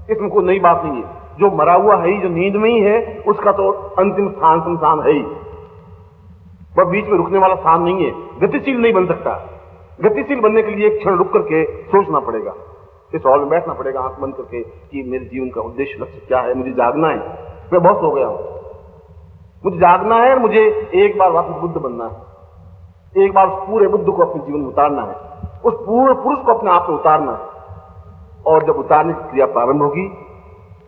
इसमें कोई नई बात नहीं है। जो मरा हुआ है ही, जो नींद में ही है, उसका तो अंतिम स्थान शमशान है ही, वह बीच में रुकने वाला स्थान नहीं है। गतिशील नहीं बन सकता। गतिशील बनने के लिए एक क्षण रुक करके सोचना पड़ेगा, इस हॉल में बैठना पड़ेगा आंख बंद करके कि मेरे जीवन का उद्देश्य, लक्ष्य क्या है। मुझे जागना है, मैं बहुत सो गया हूं, मुझे जागना है, और मुझे एक बार वापस बुद्ध बनना है। एक बार उस पूरे बुद्ध को अपने जीवन में उतारना है, उस पूरे पुरुष को अपने आप में उतारना है। और जब उतारने की क्रिया प्रारंभ होगी,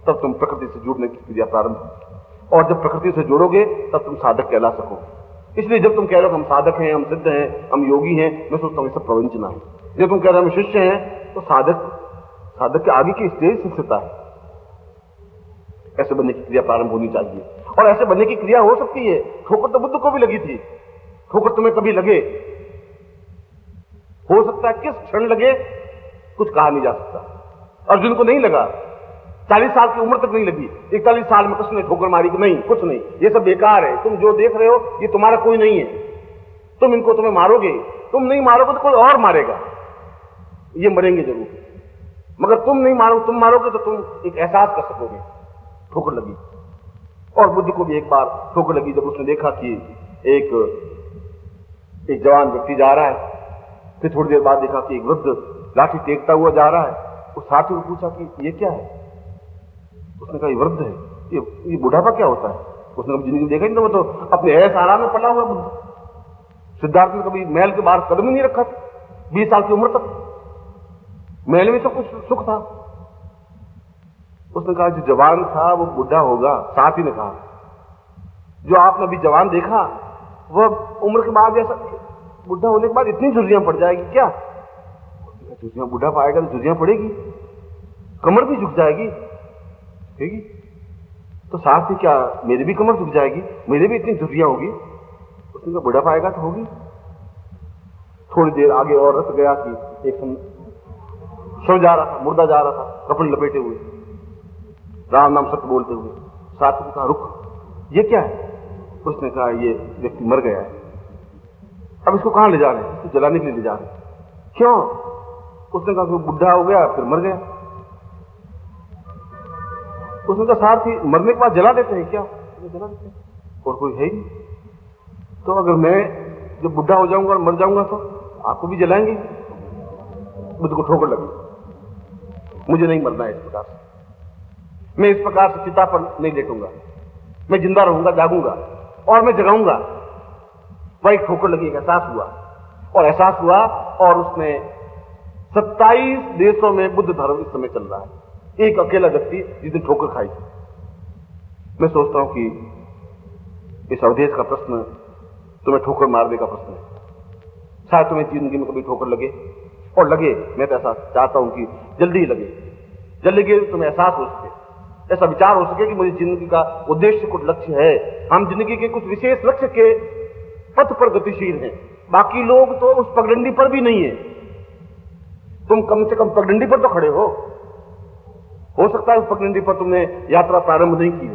तब तुम प्रकृति से जुड़ने की क्रिया प्रारंभ होगी, और जब प्रकृति से जुड़ोगे तब तुम साधक कहला सकोगे। इसलिए जब तुम कह रहे हो हम साधक हैं, हम सिद्ध हैं, हम योगी हैं, मैं सोचता हूं ये सब प्रवंचना है। जब तुम कह रहे हो हम शिष्य हैं, तो साधक के आगे की स्टेज शिष्यता है। ऐसे बनने की क्रिया प्रारंभ होनी चाहिए, और ऐसे बनने की क्रिया हो सकती है। ठोकर तो बुद्ध को भी लगी थी, ठोकर तुम्हें कभी लगे, हो सकता है किस क्षण लगे कुछ कहा नहीं जा सकता। अर्जुन को नहीं लगा, 40 साल की उम्र तक नहीं लगी, 41 साल में कृष्ण ने ठोकर मारी कि नहीं, कुछ नहीं, ये सब बेकार है, तुम जो देख रहे हो ये तुम्हारा कोई नहीं है, तुम इनको तुम्हें मारोगे, तुम नहीं मारोगे तो कोई और मारेगा, ये मरेंगे जरूर, मगर तुम नहीं मारोगे, तुम मारोगे तो तुम एक एहसास कर सकोगे ठोकर लगी। और बुद्ध को भी एक बार ठोकर लगी, जब उसने देखा कि एक जवान व्यक्ति जा रहा है, फिर थोड़ी देर बाद देखा कि एक वृद्ध लाठी टेकता हुआ जा रहा है। उस साथी को पूछा कि ये क्या है? उसने कहा ये वृद्ध है, ये बुढ़ापा क्या होता है? उसने कभी जिंदगी देखा नहीं, तो वो तो अपने ऐश आराम में पड़ा हुआ बुद्ध। सिद्धार्थ ने कभी महल के बाहर कदम ही नहीं रखा, 20 साल की उम्र तक महल में तो कुछ सुख था। उसने कहा जो जवान था वो बुढ़ा होगा। साथी ने कहा जो आपने अभी जवान देखा वह उम्र के बाद ऐसा बुढ़ा होने के बाद इतनी झुर्रियां पड़ जाएगी क्या? झुर्रियां, बुढ़ा पाएगा तो झुर्रियां पड़ेगी, कमर भी झुक जाएगी, ठीक है? तो साथ ही क्या मेरी भी कमर झुक जाएगी, मेरी भी इतनी झुर्रियां होगी? उसने कहा बुढ़ा पाएगा तो होगी। थोड़ी देर आगे और रथ गया कि एक शव जा रहा था, मुर्दा जा रहा था, कपड़े लपेटे हुए, राम नाम सत्य बोलते हुए। साथी ने कहा रुक, ये क्या है? उसने कहा ये व्यक्ति मर गया है, अब इसको कहां ले जा रहे हैं? इसको जलाने के लिए ले जा रहे हैं। क्यों? उसने कहा बुढ़ा हो गया फिर मर गया। उसने कहा साथी मरने के बाद जला देते हैं क्या? जला देते हैं, और कोई है ही। तो अगर मैं जब बुढ़ा हो जाऊंगा और मर जाऊंगा तो आपको भी जलाएंगे। बुद्ध को ठोकर लगी, मुझे नहीं मरना है इस प्रकार से, मैं इस प्रकार से चिता पर नहीं लेटूंगा, मैं जिंदा रहूंगा, जागूंगा और मैं जगाऊंगा। वह एक ठोकर लगी, एक एहसास हुआ, और एहसास हुआ, और उसने 27 देशों में बुद्ध धर्म इस समय चल रहा है। एक अकेला व्यक्ति जिसने ठोकर खाई थी। मैं सोचता हूं कि इस अवधेश का प्रश्न तुम्हें ठोकर मारने का प्रश्न है। शायद तुम्हें जिंदगी में कभी ठोकर लगे, और लगे, मैं तो ऐसा चाहता हूं कि जल्दी ही लगे, जल्दी के तुम्हें एहसास हो सके, ऐसा विचार हो सके कि मुझे जिंदगी का उद्देश्य कुछ लक्ष्य है। हम जिंदगी के कुछ विशेष लक्ष्य के पथ पर गतिशील हैं, बाकी लोग तो उस पगडंडी पर भी नहीं है। तुम कम से कम पगडंडी पर तो खड़े हो सकता है उस पगडंडी पर तुमने यात्रा प्रारंभ नहीं की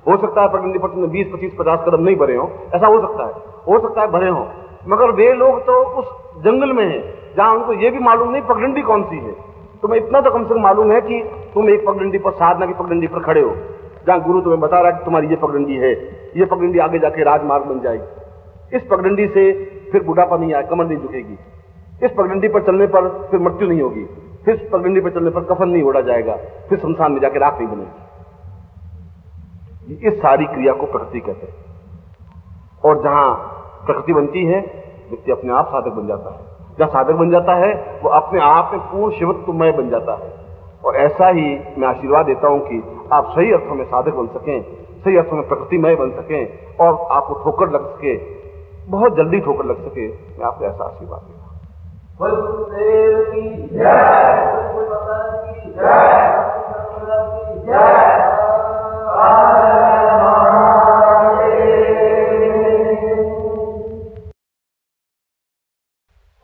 हो सकता है पगडंडी पर तुमने 20, 25, 50 कदम नहीं भरे हो, ऐसा हो सकता है भरे हो, मगर वे लोग तो उस जंगल में हैं जहां उनको यह भी मालूम नहीं पगडंडी कौन सी है, तुम्हें इतना तो कम से कम मालूम है कि तुम एक पगडंडी पर, साधना की पगडंडी पर खड़े हो, जहां गुरु तुम्हें बता रहा है कि तुम्हारी ये पगडंडी है, ये पगडंडी आगे जाके राजमार्ग बन जाएगी। इस पगडंडी से फिर बुढ़ापा नहीं आए, कमर नहीं झुकेगी। इस पगडंडी पर चलने पर फिर मृत्यु नहीं होगी। फिर इस पगडंडी पर चलने पर कफन नहीं ओढ़ा जाएगा। फिर शमशान में जाके राख नहीं बनेगी। इस सारी क्रिया को प्रकृति कहते हैं। और जहां प्रकृति बनती है, व्यक्ति अपने आप साधक बन जाता है। जहां साधक बन जाता है, वो अपने आप में पूर्ण शिवत्वमय बन जाता है। और ऐसा ही मैं आशीर्वाद देता हूं कि आप सही अर्थों में साधक बन सकें, सही अर्थों में प्रकृतिमय बन सकें, और आपको ठोकर लग सके, बहुत जल्दी ठोकर लग सके। मैं आपको ऐसा आशीर्वाद देता हूं।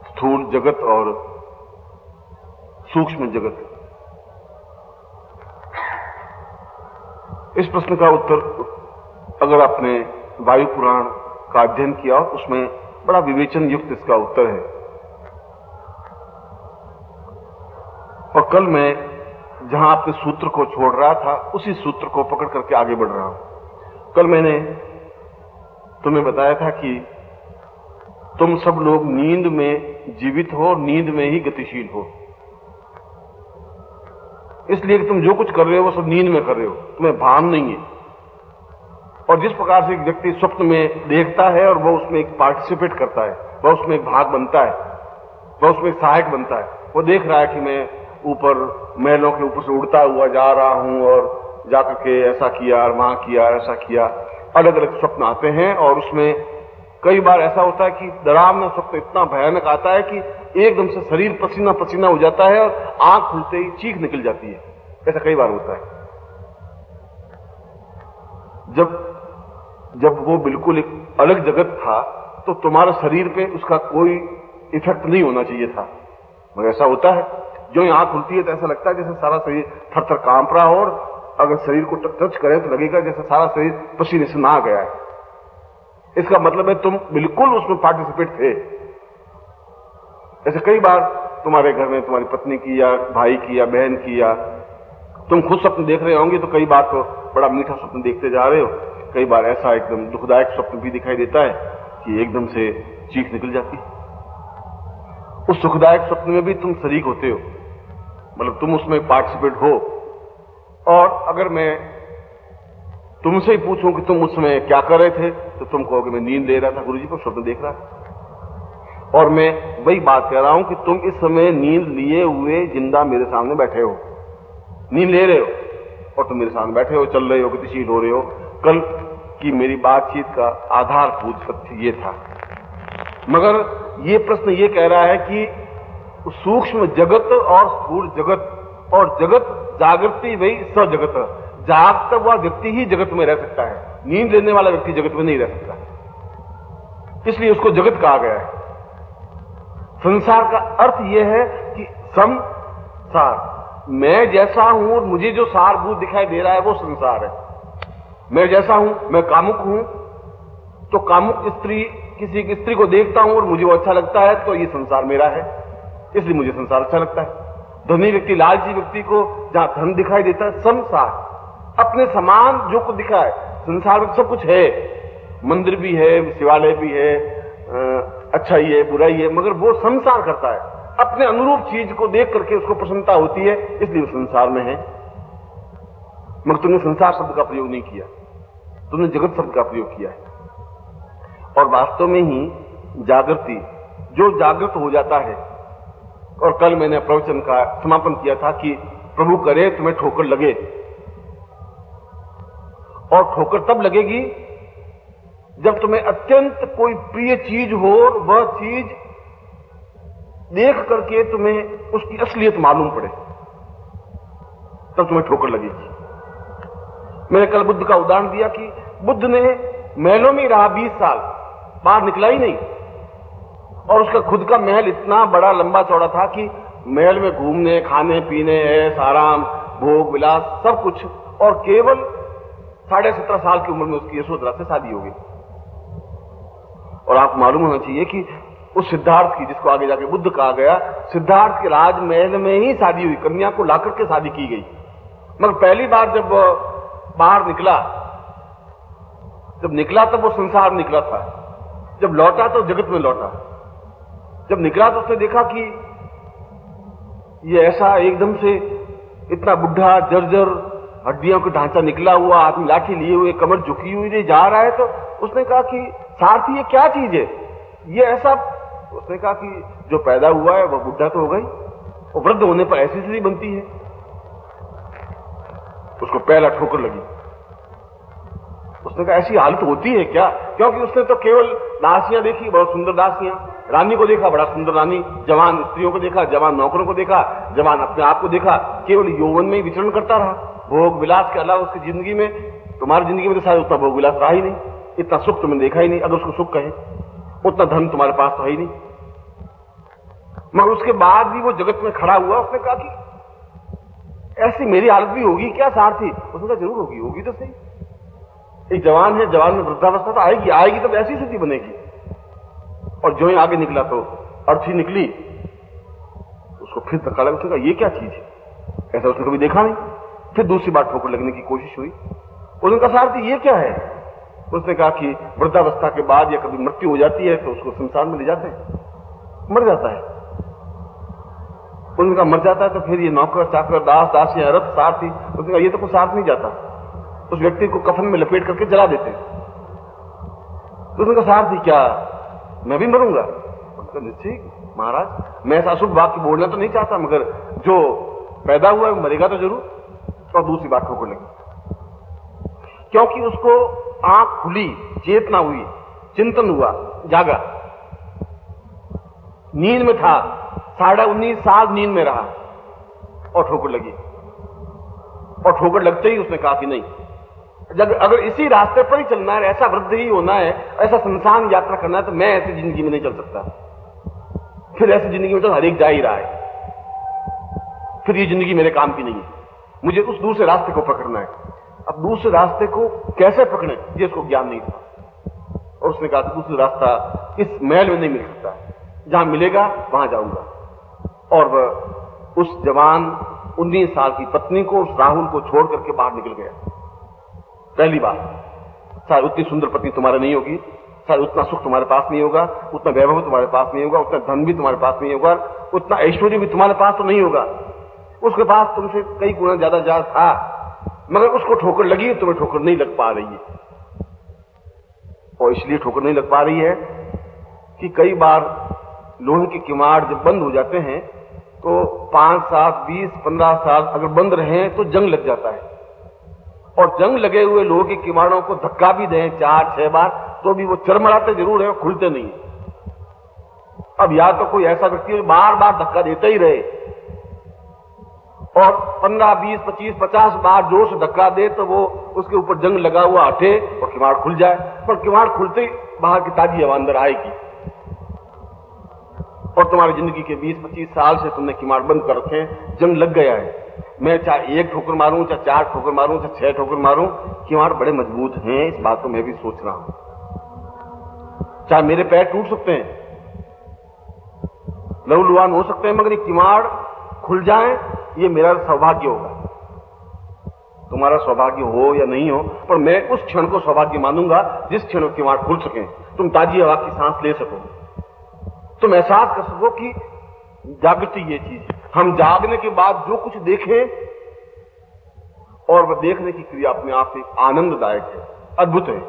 स्थूल जगत और सूक्ष्म जगत, इस प्रश्न का उत्तर अगर आपने वायु पुराण का अध्ययन किया, उसमें बड़ा विवेचन युक्त इसका उत्तर है। और कल मैं जहां आपके सूत्र को छोड़ रहा था, उसी सूत्र को पकड़ करके आगे बढ़ रहा हूं। कल मैंने तुम्हें बताया था कि तुम सब लोग नींद में जीवित हो, नींद में ही गतिशील हो। इसलिए कि तुम जो कुछ कर रहे हो वो सब नींद में कर रहे हो, तुम्हें भान नहीं है। और जिस प्रकार से एक व्यक्ति स्वप्न में देखता है और वह उसमें एक पार्टिसिपेट करता है, वह उसमें एक भाग बनता है, वह उसमें एक सहायक बनता है। वो देख रहा है कि मैं ऊपर महलों के ऊपर से उड़ता हुआ जा रहा हूं और जाकर के ऐसा किया और वहां किया, ऐसा किया। अलग अलग स्वप्न आते हैं और उसमें कई बार ऐसा होता है कि डरावना स्वप्न इतना भयानक आता है कि एकदम से शरीर पसीना पसीना हो जाता है और आंख खुलते ही चीख निकल जाती है। ऐसा कई बार होता है। जब वो बिल्कुल एक अलग जगत था तो तुम्हारे शरीर पे उसका कोई इफेक्ट नहीं होना चाहिए था, मगर ऐसा होता है। जो ही आंख खुलती है तो ऐसा लगता है जैसे सारा शरीर थर थर कांप रहा हो, और अगर शरीर को टच करे तो लगेगा जैसे सारा शरीर पसीने से नहा गया है। इसका मतलब है तुम बिल्कुल उसमें पार्टिसिपेट थे। ऐसे कई बार तुम्हारे घर में तुम्हारी पत्नी की या भाई की या बहन की, या तुम खुद स्वप्न देख रहे होंगे तो कई बार तो बड़ा मीठा स्वप्न देखते जा रहे हो, कई बार ऐसा एकदम दुखदायक स्वप्न भी दिखाई देता है कि एकदम से चीख निकल जाती है। उस सुखदायक स्वप्न में भी तुम शरीक होते हो, मतलब तुम उसमें पार्टिसिपेट हो। और अगर मैं तुमसे ही पूछूं कि तुम उस समय क्या कर रहे थे, तो तुम कहोगे मैं नींद ले रहा था गुरुजी, पर स्वप्न देख रहा था। और मैं वही बात कह रहा हूं कि तुम इस समय नींद लिए हुए जिंदा मेरे सामने बैठे हो, नींद ले रहे हो और तुम मेरे सामने बैठे हो, चल रहे हो, गतिशील हो रहे हो। कल की मेरी बातचीत का आधारभूत सत्य ये था। मगर ये प्रश्न ये कह रहा है कि सूक्ष्म जगत और स्थूल जगत और जगत जागृति वही सजगत, जागता हुआ व्यक्ति ही जगत में रह सकता है, नींद लेने वाला व्यक्ति जगत में नहीं रह सकता, इसलिए उसको जगत कहा गया है। संसार का अर्थ यह है कि संसार, मैं जैसा हूं और मुझे जो सारभूत दिखाई दे रहा है वो संसार है। मैं जैसा हूं, मैं कामुक हूं तो कामुक स्त्री, किसी की स्त्री को देखता हूं और मुझे वो अच्छा लगता है तो ये संसार मेरा है, इसलिए मुझे संसार अच्छा लगता है। धनी व्यक्ति, लालची व्यक्ति को जहां धन दिखाई देता है, संसार अपने समान जो कुछ दिखा है, संसार में सब कुछ है, मंदिर भी है, शिवालय भी है, अच्छाई है, बुराई है, मगर वो संसार करता है, अपने अनुरूप चीज को देख करके उसको प्रसन्नता होती है, इसलिए वो संसार में है। मगर तुमने संसार शब्द का प्रयोग नहीं किया, तुमने जगत शब्द का प्रयोग किया है। और वास्तव में ही जागृति, जो जागृत हो जाता है, और कल मैंने प्रवचन का समापन किया था कि प्रभु करे तुम्हें ठोकर लगे, और ठोकर तब लगेगी जब तुम्हें अत्यंत कोई प्रिय चीज हो और वह चीज देख करके तुम्हें उसकी असलियत मालूम पड़े, तब तुम्हें ठोकर लगेगी। मैंने कल बुद्ध का उदाहरण दिया कि बुद्ध ने महलों में रहा 20 साल, बाहर निकला ही नहीं, और उसका खुद का महल इतना बड़ा लंबा चौड़ा था कि महल में घूमने, खाने पीने, ऐश आराम, भोग विलास सब कुछ, और केवल 17.5 साल की उम्र में उसकी यशोधरा से शादी हो गई। और आपको मालूम होना चाहिए कि उस सिद्धार्थ की, जिसको आगे जाके बुद्ध कहा गया, सिद्धार्थ के राजमहल में ही शादी हुई, कन्या को लाकर के शादी की गई। मगर पहली बार जब बाहर निकला, तब वो संसार में निकला था, जब लौटा तो जगत में लौटा। जब निकला तो उसने देखा कि ये ऐसा एकदम से इतना बुढ़ा जर्जर हड्डियों का ढांचा निकला हुआ आदमी, लाठी लिए हुए, कमर झुकी हुई जा रहा है। तो उसने कहा कि सारथी ये क्या चीज है, ये ऐसा। उसने कहा कि जो पैदा हुआ है वह बुढ़ा तो हो गई, और वृद्ध होने पर ऐसी स्थिति बनती है। उसको पहला ठोकर लगी। उसने कहा ऐसी हालत होती है क्या? क्योंकि उसने तो केवल दासियां देखी, बहुत सुंदर दासियां, रानी को देखा, बड़ा सुंदर रानी, जवान स्त्रियों को देखा, जवान नौकरों को देखा, जवान अपने आप को देखा, केवल यौवन में ही विचरण करता रहा। भोग विलास के अलावा उसकी जिंदगी में, तुम्हारी जिंदगी में तो शायद उतना भोग विलास रहा ही नहीं, इतना सुख तुमने देखा ही नहीं, अगर उसको सुख कहे। उतना धन तुम्हारे पास तो है ही नहीं। मगर उसके बाद भी वो जगत में खड़ा हुआ। उसने कहा कि ऐसी मेरी हालत भी होगी क्या सारथी? उसने कहा जरूर होगी, होगी तो सही। एक जवान है, जवान में वृद्धावस्था तो आएगी तब ऐसी स्थिति बनेगी। और जो ही आगे निकला तो अर्थी निकली, उसको फिर धक्का लगा। उसने कहा ये क्या चीज है, ऐसा उसने कभी देखा नहीं। फिर दूसरी बार ठोकर लगने की कोशिश हुई। उसने कहा सारथी ये क्या है? उसने कहा कि वृद्धावस्था के बाद या कभी मृत्यु हो जाती है तो उसको संसार में ले जाते हैं, मर जाता है। उसने कहा मर जाता है तो फिर ये नौकर चाकर दास दासियां रथ सारथी, उसने कहा ये तो कोई साथ नहीं जाता, उस व्यक्ति को कफन में लपेट करके जला देते। तो उसने कहा सारथी क्या मैं भी मरूंगा? ठीक महाराज, मैं ऐसा अशुभ वाक्य बोलना तो नहीं चाहता, मगर जो पैदा हुआ है मरेगा तो जरूर। और दूसरी बात ठोकर लगी, क्योंकि उसको आंख खुली, चेतना हुई, चिंतन हुआ, जागा। नींद में था, 19.5 साल नींद में रहा और ठोकर लगी। और ठोकर लगते ही उसने कहा कि नहीं, जब अगर इसी रास्ते पर ही चलना है, ऐसा वृद्ध ही होना है, ऐसा संसार यात्रा करना है, तो मैं ऐसी जिंदगी में नहीं चल सकता। फिर ऐसी जिंदगी में तो हर एक जा ही रहा है, फिर ये जिंदगी मेरे काम की नहीं है, मुझे उस दूसरे रास्ते को पकड़ना है। अब दूसरे रास्ते को कैसे पकड़े ये उसको ज्ञान नहीं था। और उसने कहा दूसरा रास्ता इस महल में नहीं मिल सकता, जहां मिलेगा वहां जाऊंगा। और वह उस जवान 19 साल की पत्नी को, उस राहुल को छोड़ करके बाहर निकल गया। पहली बार, शायद उतनी सुंदर पत्नी तुम्हारे नहीं होगी, शायद उतना सुख तुम्हारे पास नहीं होगा, उतना वैभव तुम्हारे पास नहीं होगा, उतना धन भी तुम्हारे पास नहीं होगा, उतना ऐश्वर्य भी तुम्हारे पास तो नहीं होगा। उसके पास तुमसे कई गुना ज्यादा था, मगर उसको ठोकर लगी, तुम्हें ठोकर नहीं लग पा रही है। और इसलिए ठोकर नहीं लग पा रही है कि कई बार लोहे के किवाड़ जब बंद हो जाते हैं तो 5, 7, 20, 15 साल अगर बंद रहे तो जंग लग जाता है। और जंग लगे हुए लोहे के किवाड़ों को धक्का भी दें 4-6 बार तो भी वो चरमराते जरूर है, खुलते नहीं। अब या तो कोई ऐसा व्यक्ति है बार बार धक्का देते ही रहे और 15, 20, 25, 50 बार जोर से धक्का दे तो वो उसके ऊपर जंग लगा हुआ हटे और किवाड़ खुल जाए। पर किवाड़ खुलते ही बाहर की ताजी हवा अंदर आएगी। और तुम्हारी जिंदगी के 20-25 साल से तुमने किवाड़ बंद कर रखे हैं, जंग लग गया है। मैं चाहे 1 ठोकर मारूं, चाहे 4 ठोकर मारूं, चाहे 6 ठोकर मारूं, किवाड़ बड़े मजबूत हैं, इस बात को मैं भी सोच रहा हूं। चाहे मेरे पैर टूट सकते हैं, लहूलुहान हो सकते हैं, मगर ये किवाड़ खुल जाए ये मेरा सौभाग्य होगा। तुम्हारा सौभाग्य हो या नहीं हो, पर मैं उस क्षण को सौभाग्य मानूंगा जिस क्षण किवाड़ खुल सके, तुम ताजी हवा की सांस ले सको, तुम एहसास कर सको कि जागृति ये चीज। हम जागने के बाद जो कुछ देखें और वह देखने की क्रिया अपने आप से आनंददायक है, अद्भुत है।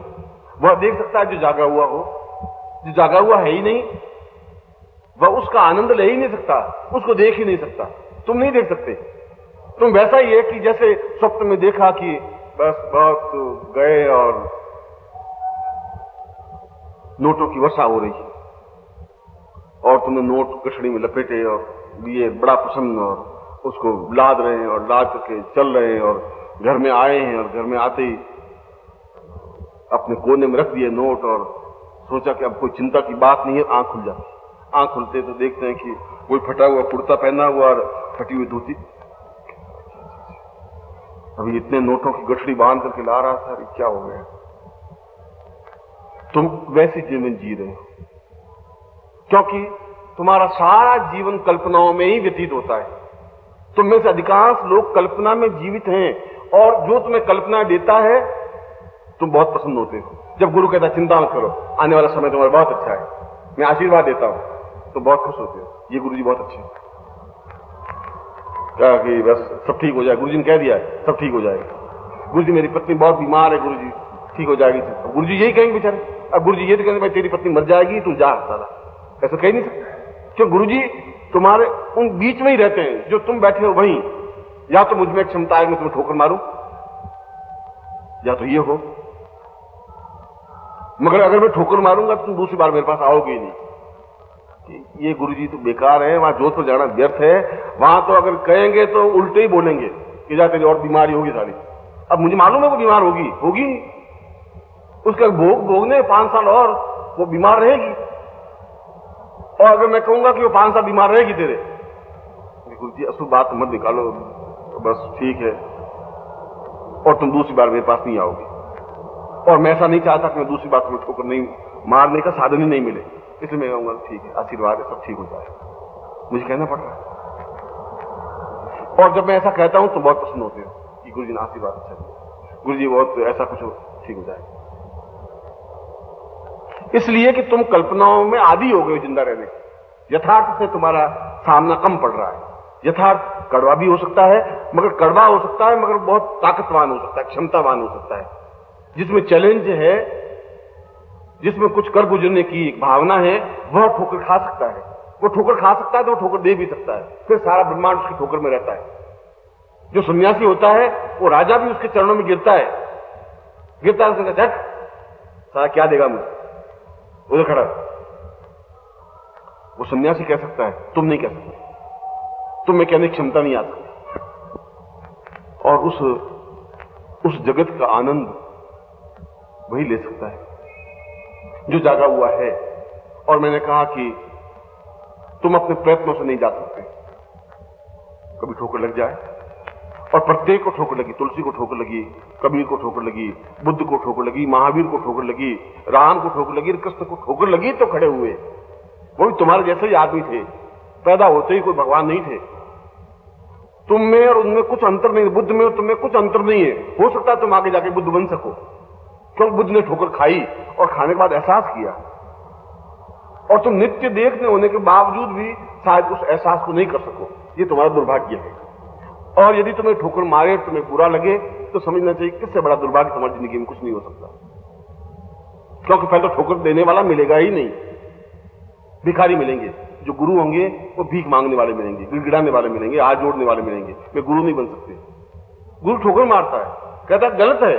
वह देख सकता है जो जागा हुआ हो, जो जागा हुआ है ही नहीं वह उसका आनंद ले ही नहीं सकता, उसको देख ही नहीं सकता। तुम नहीं देख सकते। तुम वैसा ही है कि जैसे स्वप्न में देखा कि बस बहुत गए और नोटों की वर्षा हो रही है और तुमने नोट कछड़ी में लपेटे और लिए बड़ा प्रसन्न और उसको लाद रहे हैं और लाद करके चल रहे हैं और घर में आए हैं और घर में आते ही अपने कोने में रख दिए नोट और सोचा कि अब कोई चिंता की बात नहीं है। आंख खुल जाती, आंख खुलते तो देखते हैं कि कोई फटा हुआ कुर्ता पहना हुआ और फटी हुई धोती, अभी इतने नोटों की गठड़ी बांध करके ला रहा था, क्या हो गया? तुम वैसी जीवन जी रहे हो, क्योंकि तुम्हारा सारा जीवन कल्पनाओं में ही व्यतीत होता है। तुम में से अधिकांश लोग कल्पना में जीवित हैं, और जो तुम्हें कल्पना देता है तुम बहुत पसंद होते हो। जब गुरु कहता है चिंता मत करो, आने वाला समय तुम्हारा बहुत अच्छा है, मैं आशीर्वाद देता हूं, तो बहुत खुश होते हो, ये गुरु जी बहुत अच्छे हैं, क्या कि बस सब ठीक हो जाए। गुरु जी ने कह दिया है सब ठीक हो जाएगा। गुरु जी मेरी पत्नी बहुत बीमार है, गुरु जी ठीक हो जाएगी। गुरु जी यही कहेंगे बेचारे। अब गुरु जी ये तो कहेंगे भाई तेरी पत्नी मर जाएगी, तू जा साला, ऐसा कह नहीं सकते। क्यों? गुरु जी तुम्हारे उन बीच में ही रहते हैं जो तुम बैठे हो वहीं। या तो मुझ में क्षमता है मैं तुम्हें ठोकर मारूं, या तो ये हो, मगर अगर मैं ठोकर मारूंगा तो तुम दूसरी बार मेरे पास आओगे ही नहीं। ये गुरु जी तो बेकार है, वहां जोधपुर जाना व्यर्थ है। वहां तो अगर कहेंगे तो उल्टे ही बोलेंगे कि जा तेरी और बीमारी होगी सारी। अब मुझे मालूम है वो बीमार होगी उसका भोगने 5 साल और वो बीमार रहेगी। और अगर मैं कहूंगा कि वो 5 साल बीमार रहेगी तेरे, गुरु जी अशुभ बात मत निकालो, तो बस ठीक है, और तुम दूसरी बार मेरे पास नहीं आओगे। और मैं ऐसा नहीं चाहता कि मैं दूसरी बार तुम्हें ठोकर नहीं मारने का साधन ही नहीं मिले, इसलिए मैं कहूंगा ठीक है, आशीर्वाद है, सब ठीक हो जाए। मुझे कहना पड़ रहा है। और जब मैं ऐसा कहता हूं तो बहुत पसंद होते हो कि गुरु जी ने आशीर्वाद अच्छा दिया, गुरु जी बहुत ऐसा कुछ ठीक हो जाए। इसलिए कि तुम कल्पनाओं में आदी हो गए जिंदा रहने के। यथार्थ से तुम्हारा सामना कम पड़ रहा है। यथार्थ कड़वा भी हो सकता है, मगर कड़वा हो सकता है मगर बहुत ताकतवान हो सकता है, क्षमतावान हो सकता है। जिसमें चैलेंज है, जिसमें कुछ कर गुजरने की एक भावना है, वह ठोकर खा सकता है। वो ठोकर खा सकता है तो वो ठोकर दे भी सकता है, फिर सारा ब्रह्मांड उसकी ठोकर में रहता है। जो सन्यासी होता है वो राजा भी उसके चरणों में गिरता है, उसने कहा सारा क्या देगा मुझे, उधर खड़ा। वो सन्यासी कह सकता है, तुम नहीं कह सकते, तुम में कहने की क्षमता नहीं आ सकती। और उस जगत का आनंद वही ले सकता है जो जागा हुआ है। और मैंने कहा कि तुम अपने प्रयत्नों से नहीं जा सकते। कभी ठोकर लग जाए, और प्रत्येक को ठोकर लगी, तुलसी को ठोकर लगी, कबीर को ठोकर लगी, बुद्ध को ठोकर लगी, महावीर को ठोकर लगी, राम को ठोकर लगी, कृष्ण को ठोकर लगी तो खड़े हुए। वो भी तुम्हारे जैसे ही आदमी थे, पैदा होते ही कोई भगवान नहीं थे। तुम में और उनमें कुछ अंतर नहीं, बुद्ध में और तुम में कुछ अंतर नहीं है। हो सकता है तुम आगे जाके बुद्ध बन सको, क्योंकि बुद्ध ने ठोकर खाई और खाने के बाद एहसास किया, और तुम नित्य देखने होने के बावजूद भी शायद उस एहसास को नहीं कर सको। ये तुम्हारा दुर्भाग्य है। और यदि तुम्हें ठोकर मारे, तुम्हें बुरा लगे, तो समझना चाहिए किससे बड़ा दुर्भाग्य तुम्हारी जिंदगी में कुछ नहीं हो सकता। क्योंकि पहले तो ठोकर देने वाला मिलेगा ही नहीं, भिखारी मिलेंगे। जो गुरु होंगे वो भीख मांगने वाले मिलेंगे, गिड़गिड़ाने वाले मिलेंगे, हाथ जोड़ने वाले मिलेंगे। वे गुरु नहीं बन सकते। गुरु ठोकर मारता है, कहता है गलत है,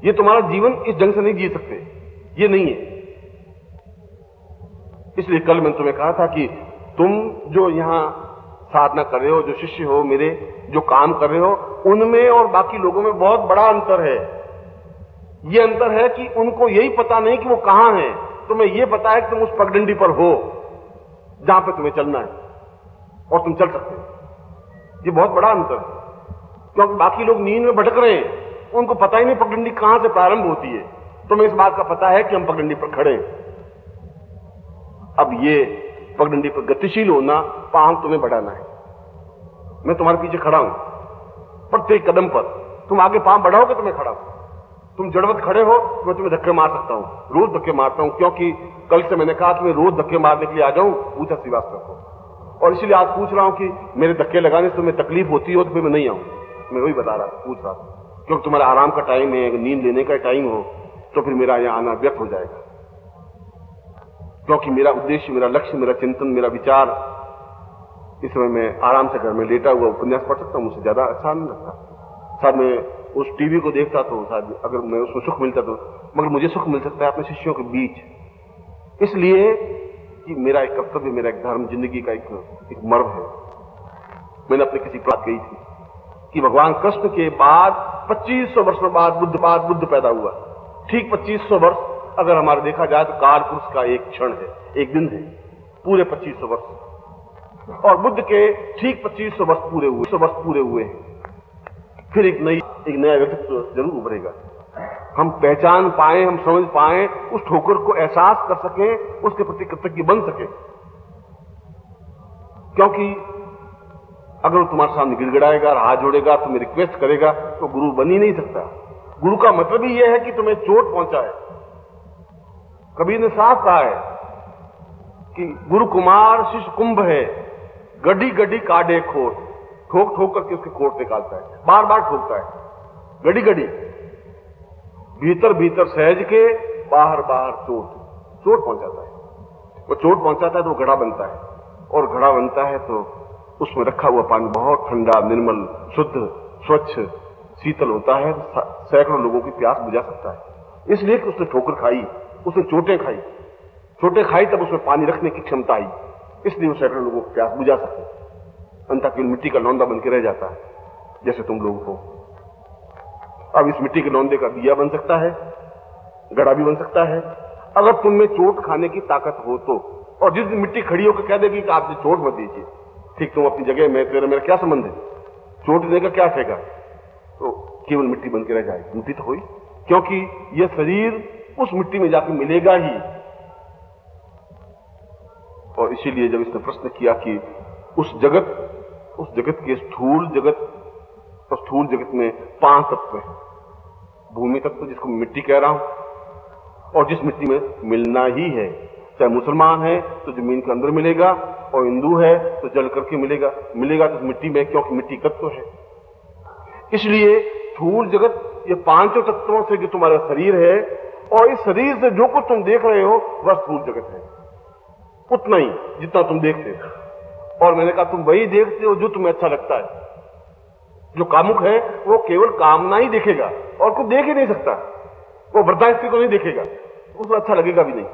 ये तुम्हारा जीवन इस ढंग से नहीं जी सकते, ये नहीं है। इसलिए कल मैंने तुम्हें कहा था कि तुम जो यहां साधना कर रहे हो, जो शिष्य हो मेरे, जो काम कर रहे हो, उनमें और बाकी लोगों में बहुत बड़ा अंतर है। ये अंतर है कि उनको यही पता नहीं कि वो कहां है, तुम्हें यह पता है कि तुम उस पगडंडी पर हो जहां पे तुम्हें चलना है, और तुम चल सकते हो। ये बहुत बड़ा अंतर है, क्योंकि बाकी लोग नींद में भटक रहे हैं, उनको पता ही नहीं पगडंडी कहां से प्रारंभ होती है। तुम्हें इस बात का पता है कि हम पगडंडी पर खड़े हैं। अब ये पगडंडी पर गतिशील होना, पांव तुम्हें बढ़ाना है। मैं तुम्हारे पीछे खड़ा हूं, प्रत्येक कदम पर तुम आगे पांव बढ़ाओगे तो मैं खड़ा हूं। तुम जड़वत खड़े हो, मैं तुम्हें धक्के मार सकता हूं, रोज धक्के मारता हूं, क्योंकि कल से मैंने कहा कि मैं रोज धक्के मारने के लिए आ जाऊं, पूछा श्रीवास्तव को। और इसलिए आज पूछ रहा हूं कि मेरे धक्के लगाने से तुम्हें तकलीफ होती हो तो फिर मैं नहीं आऊं। मैं वही बता रहा पूछ रहा था, क्योंकि तुम्हारा आराम का टाइम है, अगर नींद लेने का टाइम हो तो फिर मेरा यहां आना व्यर्थ हो जाएगा। क्योंकि मेरा उद्देश्य, मेरा लक्ष्य, मेरा चिंतन, मेरा विचार, इस समय मैं आराम से घर में लेटा हुआ उपन्यास पढ़ सकता हूं, मुझे ज्यादा अच्छा नहीं लगता। शायद मैं उस टीवी को देखता तो शायद अगर मैं उसमें सुख मिलता तो, मगर मुझे सुख मिल सकता है अपने शिष्यों के बीच। इसलिए कि मेरा एक कर्तव्य, मेरा एक धर्म, जिंदगी का एक मर्म है। मैंने अपने किसी बात कही थी कि भगवान कृष्ण के बाद 2500 वर्षों बाद बुद्ध पैदा हुआ। ठीक 2500 वर्ष अगर हमारा देखा जाए तो काल पुरुष का एक क्षण है, एक दिन है, पूरे 2500 वर्ष। और बुद्ध के ठीक 2500 वर्ष पूरे हुए हैं। फिर एक नया व्यक्तित्व जरूर उभरेगा। हम पहचान पाए, हम समझ पाए, उस ठोकर को एहसास कर सकें, उसके प्रति कृतज्ञ बन सके। क्योंकि अगर वो तुम्हारे सामने गिड़गिड़ाएगा, हाथ जोड़ेगा, तुम्हें रिक्वेस्ट करेगा, तो गुरु बन ही नहीं सकता। गुरु का मतलब ही यह है कि तुम्हें चोट पहुंचाए। कबीर ने साफ कहा है कि गुरु कुमार शिष्य कुंभ है, गड्डी गड्डी काटे खोट, ठोक ठोक करके उसके खोट निकालता है, बार बार ठोकता है, गड्डी गड्डी, भीतर भीतर सहज के, बाहर बाहर चोट पहुंचाता है। वो चोट पहुंचाता है तो वो घड़ा बनता है, और घड़ा बनता है तो उसमें रखा हुआ पानी बहुत ठंडा, निर्मल, शुद्ध, स्वच्छ, शीतल होता है, सैकड़ों लोगों की प्यास बुझा सकता है। इसलिए कि उसने ठोकर खाई, उसने चोटें खाई, तब उसमें पानी रखने की क्षमता आई, इसलिए वो सैकड़ों लोगों की प्यास बुझा सके। अंततः केवल मिट्टी का लौंदा बन के रह जाता है, जैसे तुम लोग हो। अब इस मिट्टी के लौंदे का दिया बन सकता है, घड़ा भी बन सकता है, अगर तुम में चोट खाने की ताकत हो तो। और जिस दिन मिट्टी खड़ी होकर कह देगी कि आपने चोट मत दीजिए, ठीक, तुम अपनी जगह में, तेरा मेरा क्या संबंध है, चोट देने का क्या ठेका, तो केवल मिट्टी बन के रह जाएगी। मिट्टी तो हुई, क्योंकि यह शरीर उस मिट्टी में जाकर मिलेगा ही। और इसीलिए जब इसने प्रश्न किया कि उस जगत के स्थूल जगत में 5 तत्व हैं। भूमि तत्व, जिसको मिट्टी कह रहा हूं, और जिस मिट्टी में मिलना ही है, चाहे मुसलमान है तो जमीन के अंदर मिलेगा, और हिंदू है तो जल करके मिलेगा तो मिट्टी में, क्योंकि मिट्टी तत्व है। इसलिए स्थूल जगत, ये 5 तत्वों से जो तुम्हारा शरीर है, और इस शरीर से जो कुछ तुम देख रहे हो वह स्थूल जगत है, उतना ही जितना तुम देखते हो। और मैंने कहा तुम वही देखते हो जो तुम्हें अच्छा लगता है। जो कामुक है वो केवल कामना ही देखेगा और कुछ देख ही नहीं सकता। वो वृद्धा स्त्री को नहीं देखेगा, उसको अच्छा लगेगा भी नहीं,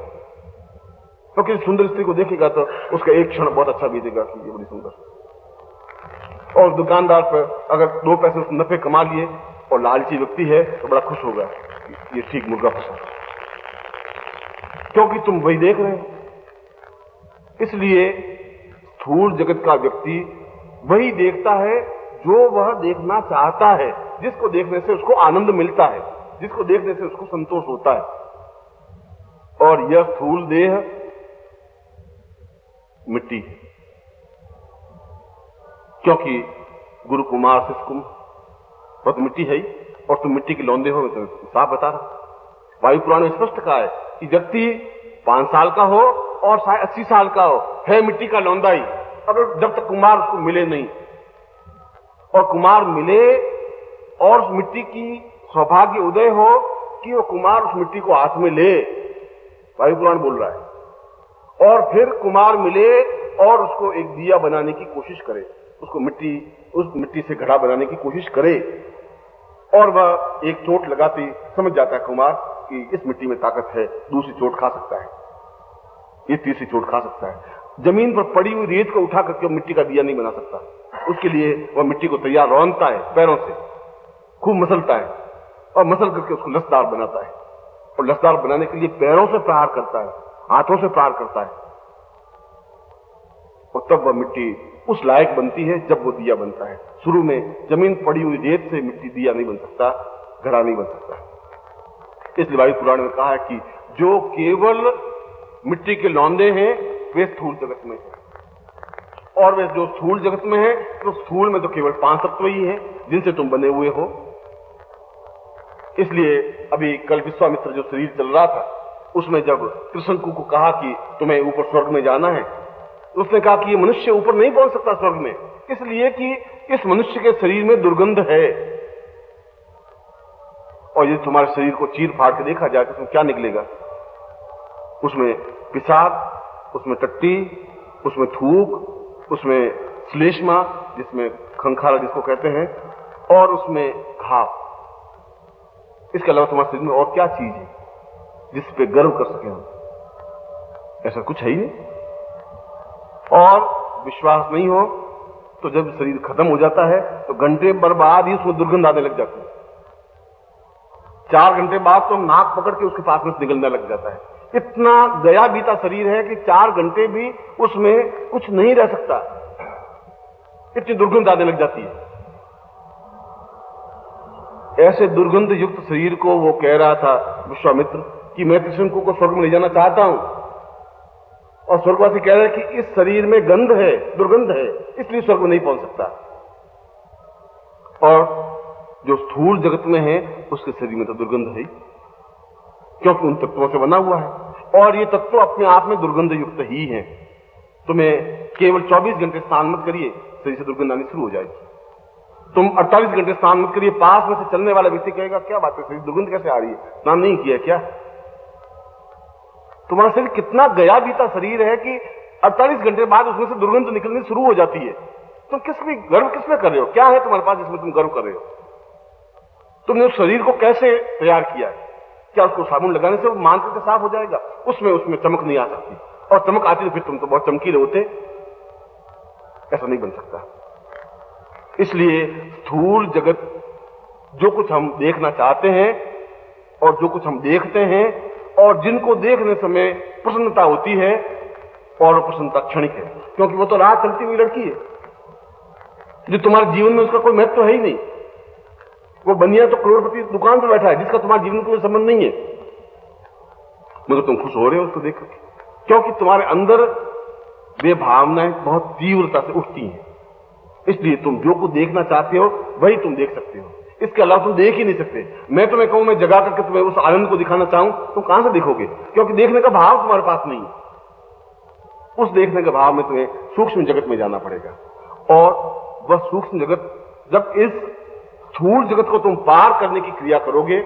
क्योंकि सुंदर स्त्री को देखेगा तो उसका एक क्षण बहुत अच्छा बीतेगा कि ये बड़ी सुंदर। और दुकानदार पर अगर 2 पैसे उसने नफे कमा लिए और लालची व्यक्ति है तो बड़ा खुश होगा, ये ठीक मुर्गा फंसा, क्योंकि तुम वही देख रहे हो। इसलिए स्थूल जगत का व्यक्ति वही देखता है जो वह देखना चाहता है, जिसको देखने से उसको आनंद मिलता है, जिसको देखने से उसको संतोष होता है। और यह स्थूल देह मिट्टी है, क्योंकि गुरु कुमार शिष्य कुंभ बहुत मिट्टी है ही, और तुम मिट्टी के लौंदे हो, तो साफ बता रहा। वायु पुराण में स्पष्ट कहा है कि व्यक्ति 5 साल का हो और 80 साल का हो, है मिट्टी का लौंदा ही, अगर जब तक कुमार उसको मिले नहीं। और कुमार मिले और उस मिट्टी की सौभाग्य उदय हो कि वो कुमार उस मिट्टी को हाथ में ले, वायु पुराण बोल रहा है। और फिर कुमार मिले और उसको एक दिया बनाने की कोशिश करे, उसको उस मिट्टी से घड़ा बनाने की कोशिश करे, और वह एक चोट लगाती समझ जाता है कुमार कि इस मिट्टी में ताकत है, दूसरी चोट खा सकता है, ये तीसरी चोट खा सकता है। जमीन पर पड़ी हुई रेत को उठा करके मिट्टी का दिया नहीं बना सकता, उसके लिए वह मिट्टी को तैयार रौंदता है, पैरों से खूब मसलता है, और मसल करके उसको लसदार बनाता है, और लसदार बनाने के लिए पैरों से प्रहार करता है, हाथों से प्रहार करता है, और तब वह मिट्टी उस लायक बनती है जब वो दिया बनता है। शुरू में जमीन पड़ी हुई रेत से मिट्टी दिया नहीं बन सकता, घड़ा नहीं बन सकता। इसलिए वायु पुराण में कहा है कि जो केवल मिट्टी के लौंदे हैं वे स्थूल जगत में है, और वे जो स्थूल जगत में है तो स्थूल में तो केवल 5 तत्व ही हैं जिनसे तुम बने हुए हो। इसलिए अभी कल विश्वामित्र जो शरीर चल रहा था, उसमें जब त्रिशंकु को कहा कि तुम्हें ऊपर स्वर्ग में जाना है, तो उसने कहा कि ये मनुष्य ऊपर नहीं पहुंच सकता स्वर्ग में, इसलिए कि इस मनुष्य के शरीर में दुर्गंध है। और यदि तुम्हारे शरीर को चीर फाड़ के देखा जाए तो उसमें क्या निकलेगा? उसमें पिशाब, उसमें टट्टी, उसमें थूक, उसमें श्लेष्मा जिसमें खंखारा जिसको कहते हैं, और उसमें घाव। इसके अलावा तुम्हारे शरीर में और क्या चीज है जिस पे गर्व कर सके हम? ऐसा कुछ है ही नहीं। और विश्वास नहीं हो तो जब शरीर खत्म हो जाता है तो घंटे भर बाद ही उसमें दुर्गंध आने लग जाती है। 4 घंटे बाद तो नाक पकड़ के उसके पास में निकलने लग जाता है। इतना गया बीता शरीर है कि 4 घंटे भी उसमें कुछ नहीं रह सकता, इतनी दुर्गंध आने लग जाती है। ऐसे दुर्गंध युक्त शरीर को वो कह रहा था विश्वामित्र कि मैं त्रिशंकु को स्वर्ग में ले जाना चाहता हूं, और स्वर्गवासी कह रहे हैं कि इस शरीर में गंध है, दुर्गंध है, इसलिए स्वर्ग में नहीं पहुंच सकता। और जो स्थूल जगत में है उसके शरीर में तो दुर्गंध है, क्योंकि उन तत्वों से बना हुआ है, और ये तत्व अपने आप में दुर्गंध युक्त ही है। तुम्हें केवल 24 घंटे स्नान मत करिए, शरीर से दुर्गंध आनी शुरू हो जाएगी। तुम 48 घंटे स्नान मत करिए, पास में से चलने वाला व्यक्ति कहेगा क्या बात है, शरीर दुर्गंध कैसे आ रही है, स्नान नहीं किया क्या? तुम्हारा शरीर कितना गया बीता शरीर है कि 48 घंटे बाद उसमें से दुर्गंध निकलनी शुरू हो जाती है। तुम गर्व किसमें कर रहे हो? क्या है तुम्हारे पास जिसमें तुम गर्व कर रहे हो? तुमने उस शरीर को कैसे तैयार किया है? क्या उसको साबुन लगाने से वो मांस से साफ हो जाएगा? उसमें चमक नहीं आ सकती, और चमक आती तो फिर तुम तो बहुत चमकीले होते। ऐसा नहीं बन सकता। इसलिए स्थूल जगत, जो कुछ हम देखना चाहते हैं और जो कुछ हम देखते हैं और जिनको देखने समय प्रसन्नता होती है, और प्रसन्नता क्षणिक है, क्योंकि वो तो राह चलती हुई लड़की है जो तुम्हारे जीवन में उसका कोई महत्व है ही नहीं। वो बनिया तो करोड़पति दुकान पर बैठा है जिसका तुम्हारे जीवन को संबंध नहीं है, मगर तुम खुश हो रहे हो उसको देख करके, क्योंकि तुम्हारे अंदर वे भावनाएं बहुत तीव्रता से उठती हैं। इसलिए तुम जो कुछ देखना चाहते हो वही तुम देख सकते हो, इसके अलावा तुम देख ही नहीं सकते। मैं तुम्हें कहूं मैं जगा करके तुम्हें उस आनंद को दिखाना चाहूं, तुम कहां से देखोगे? क्योंकि देखने का भाव तुम्हारे पास नहीं है। उस देखने के भाव में तुम्हें सूक्ष्म जगत में जाना पड़ेगा, और वह सूक्ष्म जगत, जब इस स्थूल जगत को तुम पार करने की क्रिया करोगे,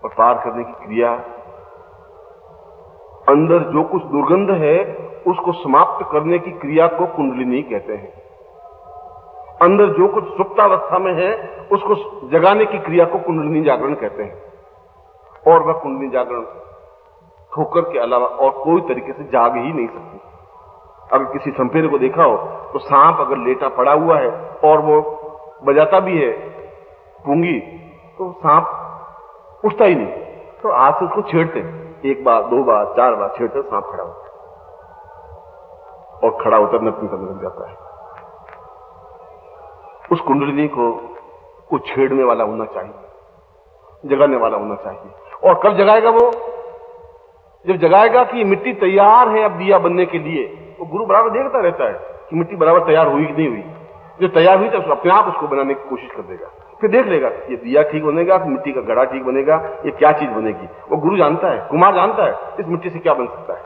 और पार करने की क्रिया, अंदर जो कुछ दुर्गंध है उसको समाप्त करने की क्रिया को कुंडलिनी कहते हैं। अंदर जो कुछ सुप्तावस्था में है उसको जगाने की क्रिया को कुंडलिनी जागरण कहते हैं, और वह कुंडलिनी जागरण ठोकर के अलावा और कोई तरीके से जाग ही नहीं सकती। अगर किसी संपेरे को देखा हो तो सांप अगर लेटा पड़ा हुआ है और वो बजाता भी है पूंगी, तो सांप उठता ही नहीं, तो हाथ से उसको छेड़ते, एक बार, दो बार, चार बार छेड़ते, सांप खड़ा होता है, और खड़ा होकर नृत्य करने लग जाता है। उस कुंडलिनी को छेड़ने वाला होना चाहिए, जगाने वाला होना चाहिए। और कब जगाएगा वो? जब जगाएगा कि मिट्टी तैयार है अब दिया बनने के लिए, तो गुरु बराबर देखता रहता है कि मिट्टी बराबर तैयार हुई कि नहीं हुई। जो तैयार हुई तो अपने आप उसको बनाने की कोशिश कर देगा, फिर देख लेगा ये दिया ठीक बनेगा, मिट्टी का घड़ा ठीक बनेगा, ये क्या चीज बनेगी। वो गुरु जानता है, कुमार जानता है इस मिट्टी से क्या बन सकता है।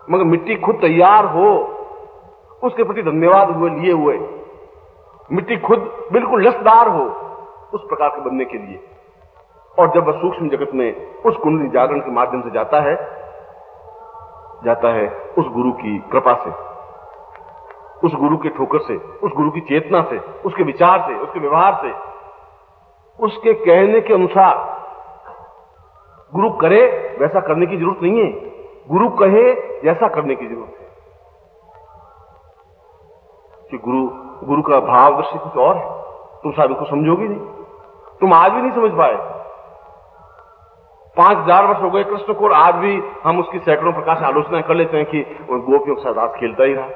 मगर मिट्टी खुद तैयार हो, उसके प्रति धन्यवाद हुए लिए हुए, मिट्टी खुद बिल्कुल लसदार हो उस प्रकार के बनने के लिए। और जब वह सूक्ष्म जगत में उस कुंडली जागरण के माध्यम से जाता है उस गुरु की कृपा से, उस गुरु के ठोकर से, उस गुरु की चेतना से, उसके विचार से, उसके व्यवहार से, उसके कहने के अनुसार। गुरु करे वैसा करने की जरूरत नहीं है, गुरु कहे जैसा करने की जरूरत है। कि गुरु का भाव दृष्टि कुछ और है, तुम शायद उसको समझोगे नहीं, तुम आज भी नहीं समझ पाए। 5000 वर्ष हो गए कृष्ण को, और आज भी हम उसकी सैकड़ों प्रकार से आलोचना कर लेते हैं कि गोपियों के साथ रात खेलता ही रहा,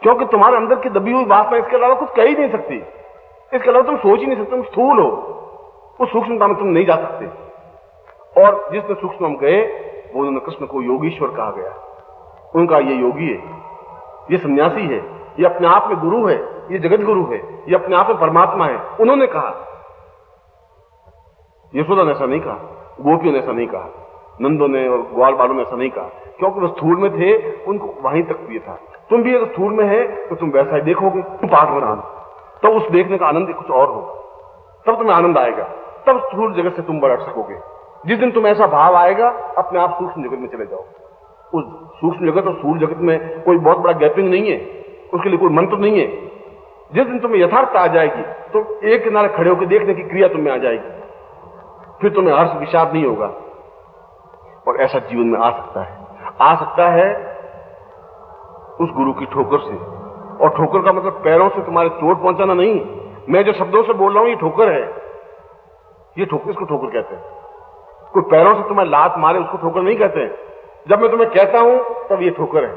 क्योंकि तुम्हारे अंदर की दबी हुई वासना इसके अलावा कुछ कह ही नहीं सकती, इसके अलावा तुम सोच ही नहीं सकते, तुम स्थूल हो, उस सूक्ष्मता में तुम नहीं जा सकते। और जिसने सूक्ष्म गए वो उन्होंने कृष्ण को योगीश्वर कहा गया, उनका ये योगी है, ये सन्यासी है, ये अपने आप में गुरु है, ये जगत गुरु है, ये अपने आप में परमात्मा है, उन्होंने कहा। यशोदा ने ऐसा नहीं कहा, गोपियों ने ऐसा नहीं कहा, नंदों ने और ग्वाल बालों ने ऐसा नहीं कहा, क्योंकि वो स्थूल में थे, उनको वहीं तक दिया था। तुम भी अगर स्थूल में है तो तुम वैसा ही देखोगे, तुम पाठ बना, तो उस देखने का आनंद कुछ और हो, तब तुम्हें आनंद आएगा, तब स्थूल जगत से तुम बढ़ सकोगे। जिस दिन तुम ऐसा भाव आएगा अपने आप सूक्ष्म जगत में चले जाओ। उस सूक्ष्म जगत और स्थूल जगत में कोई बहुत बड़ा गैपिंग नहीं है, उसके लिए कोई मंत्र नहीं है। जिस दिन तुम्हें यथार्थता आ जाएगी तो एक किनारे खड़े होकर देखने की क्रिया तुम्हें आ जाएगी, फिर तुम्हें हर्ष विषाद नहीं होगा। और ऐसा जीवन में आ सकता है उस गुरु की ठोकर से। और ठोकर का मतलब पैरों से तुम्हारे चोट पहुंचाना नहीं। मैं जो शब्दों से बोल रहा हूं ये ठोकर है, ये ठोकर, इसको ठोकर कहते हैं। कोई पैरों से तुम्हें लात मारे उसको ठोकर नहीं कहते हैं। जब मैं तुम्हें कहता हूं तब ये ठोकर है।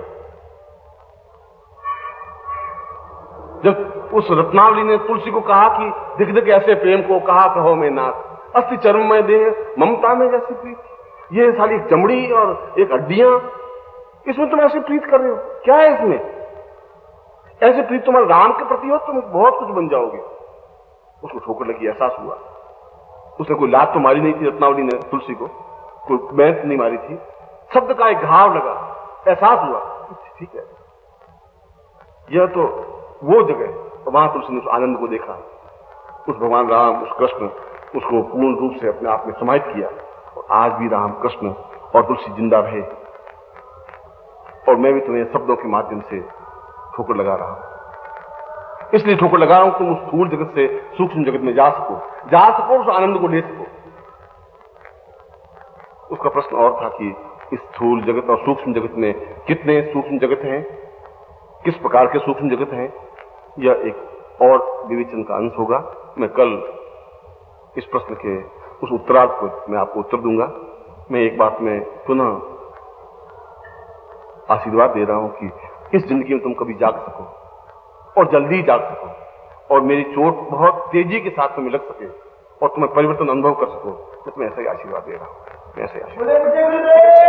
जब उस रत्नावली ने तुलसी को कहा कि दिख दिख ऐसे प्रेम को कहा कहो में नाथ, अस्थि चर्म में दे ममता में जैसी प्रीत। ये सारी चमड़ी और एक हड्डियां, इसमें तुम ऐसी प्रीत कर रहे हो, क्या है इसमें? ऐसे प्रीत तुम्हारे राम के प्रति हो, तुम बहुत कुछ बन जाओगे। उसको ठोकर लगी, एहसास हुआ। उसने कोई लात तो मारी नहीं थी रत्नावली ने तुलसी को, कोई मैंत नहीं मारी थी, शब्द का एक घाव लगा, एहसास हुआ ठीक है यह तो वो जगह। तो वहां तुलसी ने उस आनंद को देखा, उस भगवान राम, उस कृष्ण, उसको पूर्ण रूप से अपने आप में समाहित किया। और आज भी राम, कृष्ण और तुलसी जिंदा रहे, और मैं भी तुम्हें शब्दों के माध्यम से ठोकर लगा रहा हूं। इसलिए ठोकर लगा रहा हूं तुम उस स्थूल जगत से सूक्ष्म जगत में जा सको, उस आनंद को ले सको। उसका प्रश्न और था कि इस स्थूल जगत और सूक्ष्म जगत में कितने सूक्ष्म जगत हैं, किस प्रकार के सूक्ष्म जगत हैं, यह एक और विवेचन का अंश होगा। मैं कल इस प्रश्न के उस उत्तरार्ध को मैं आपको उत्तर दूंगा। मैं एक बात में पुनः आशीर्वाद दे रहा हूं कि इस जिंदगी में तुम कभी जाग सको और जल्दी जाग सको, और मेरी चोट बहुत तेजी के साथ तुम्हें लग सके और तुम्हें परिवर्तन अनुभव कर सको। तो मैं ऐसा ही आशीर्वाद दे रहा हूं, मैं ऐसा ही आशीर्वाद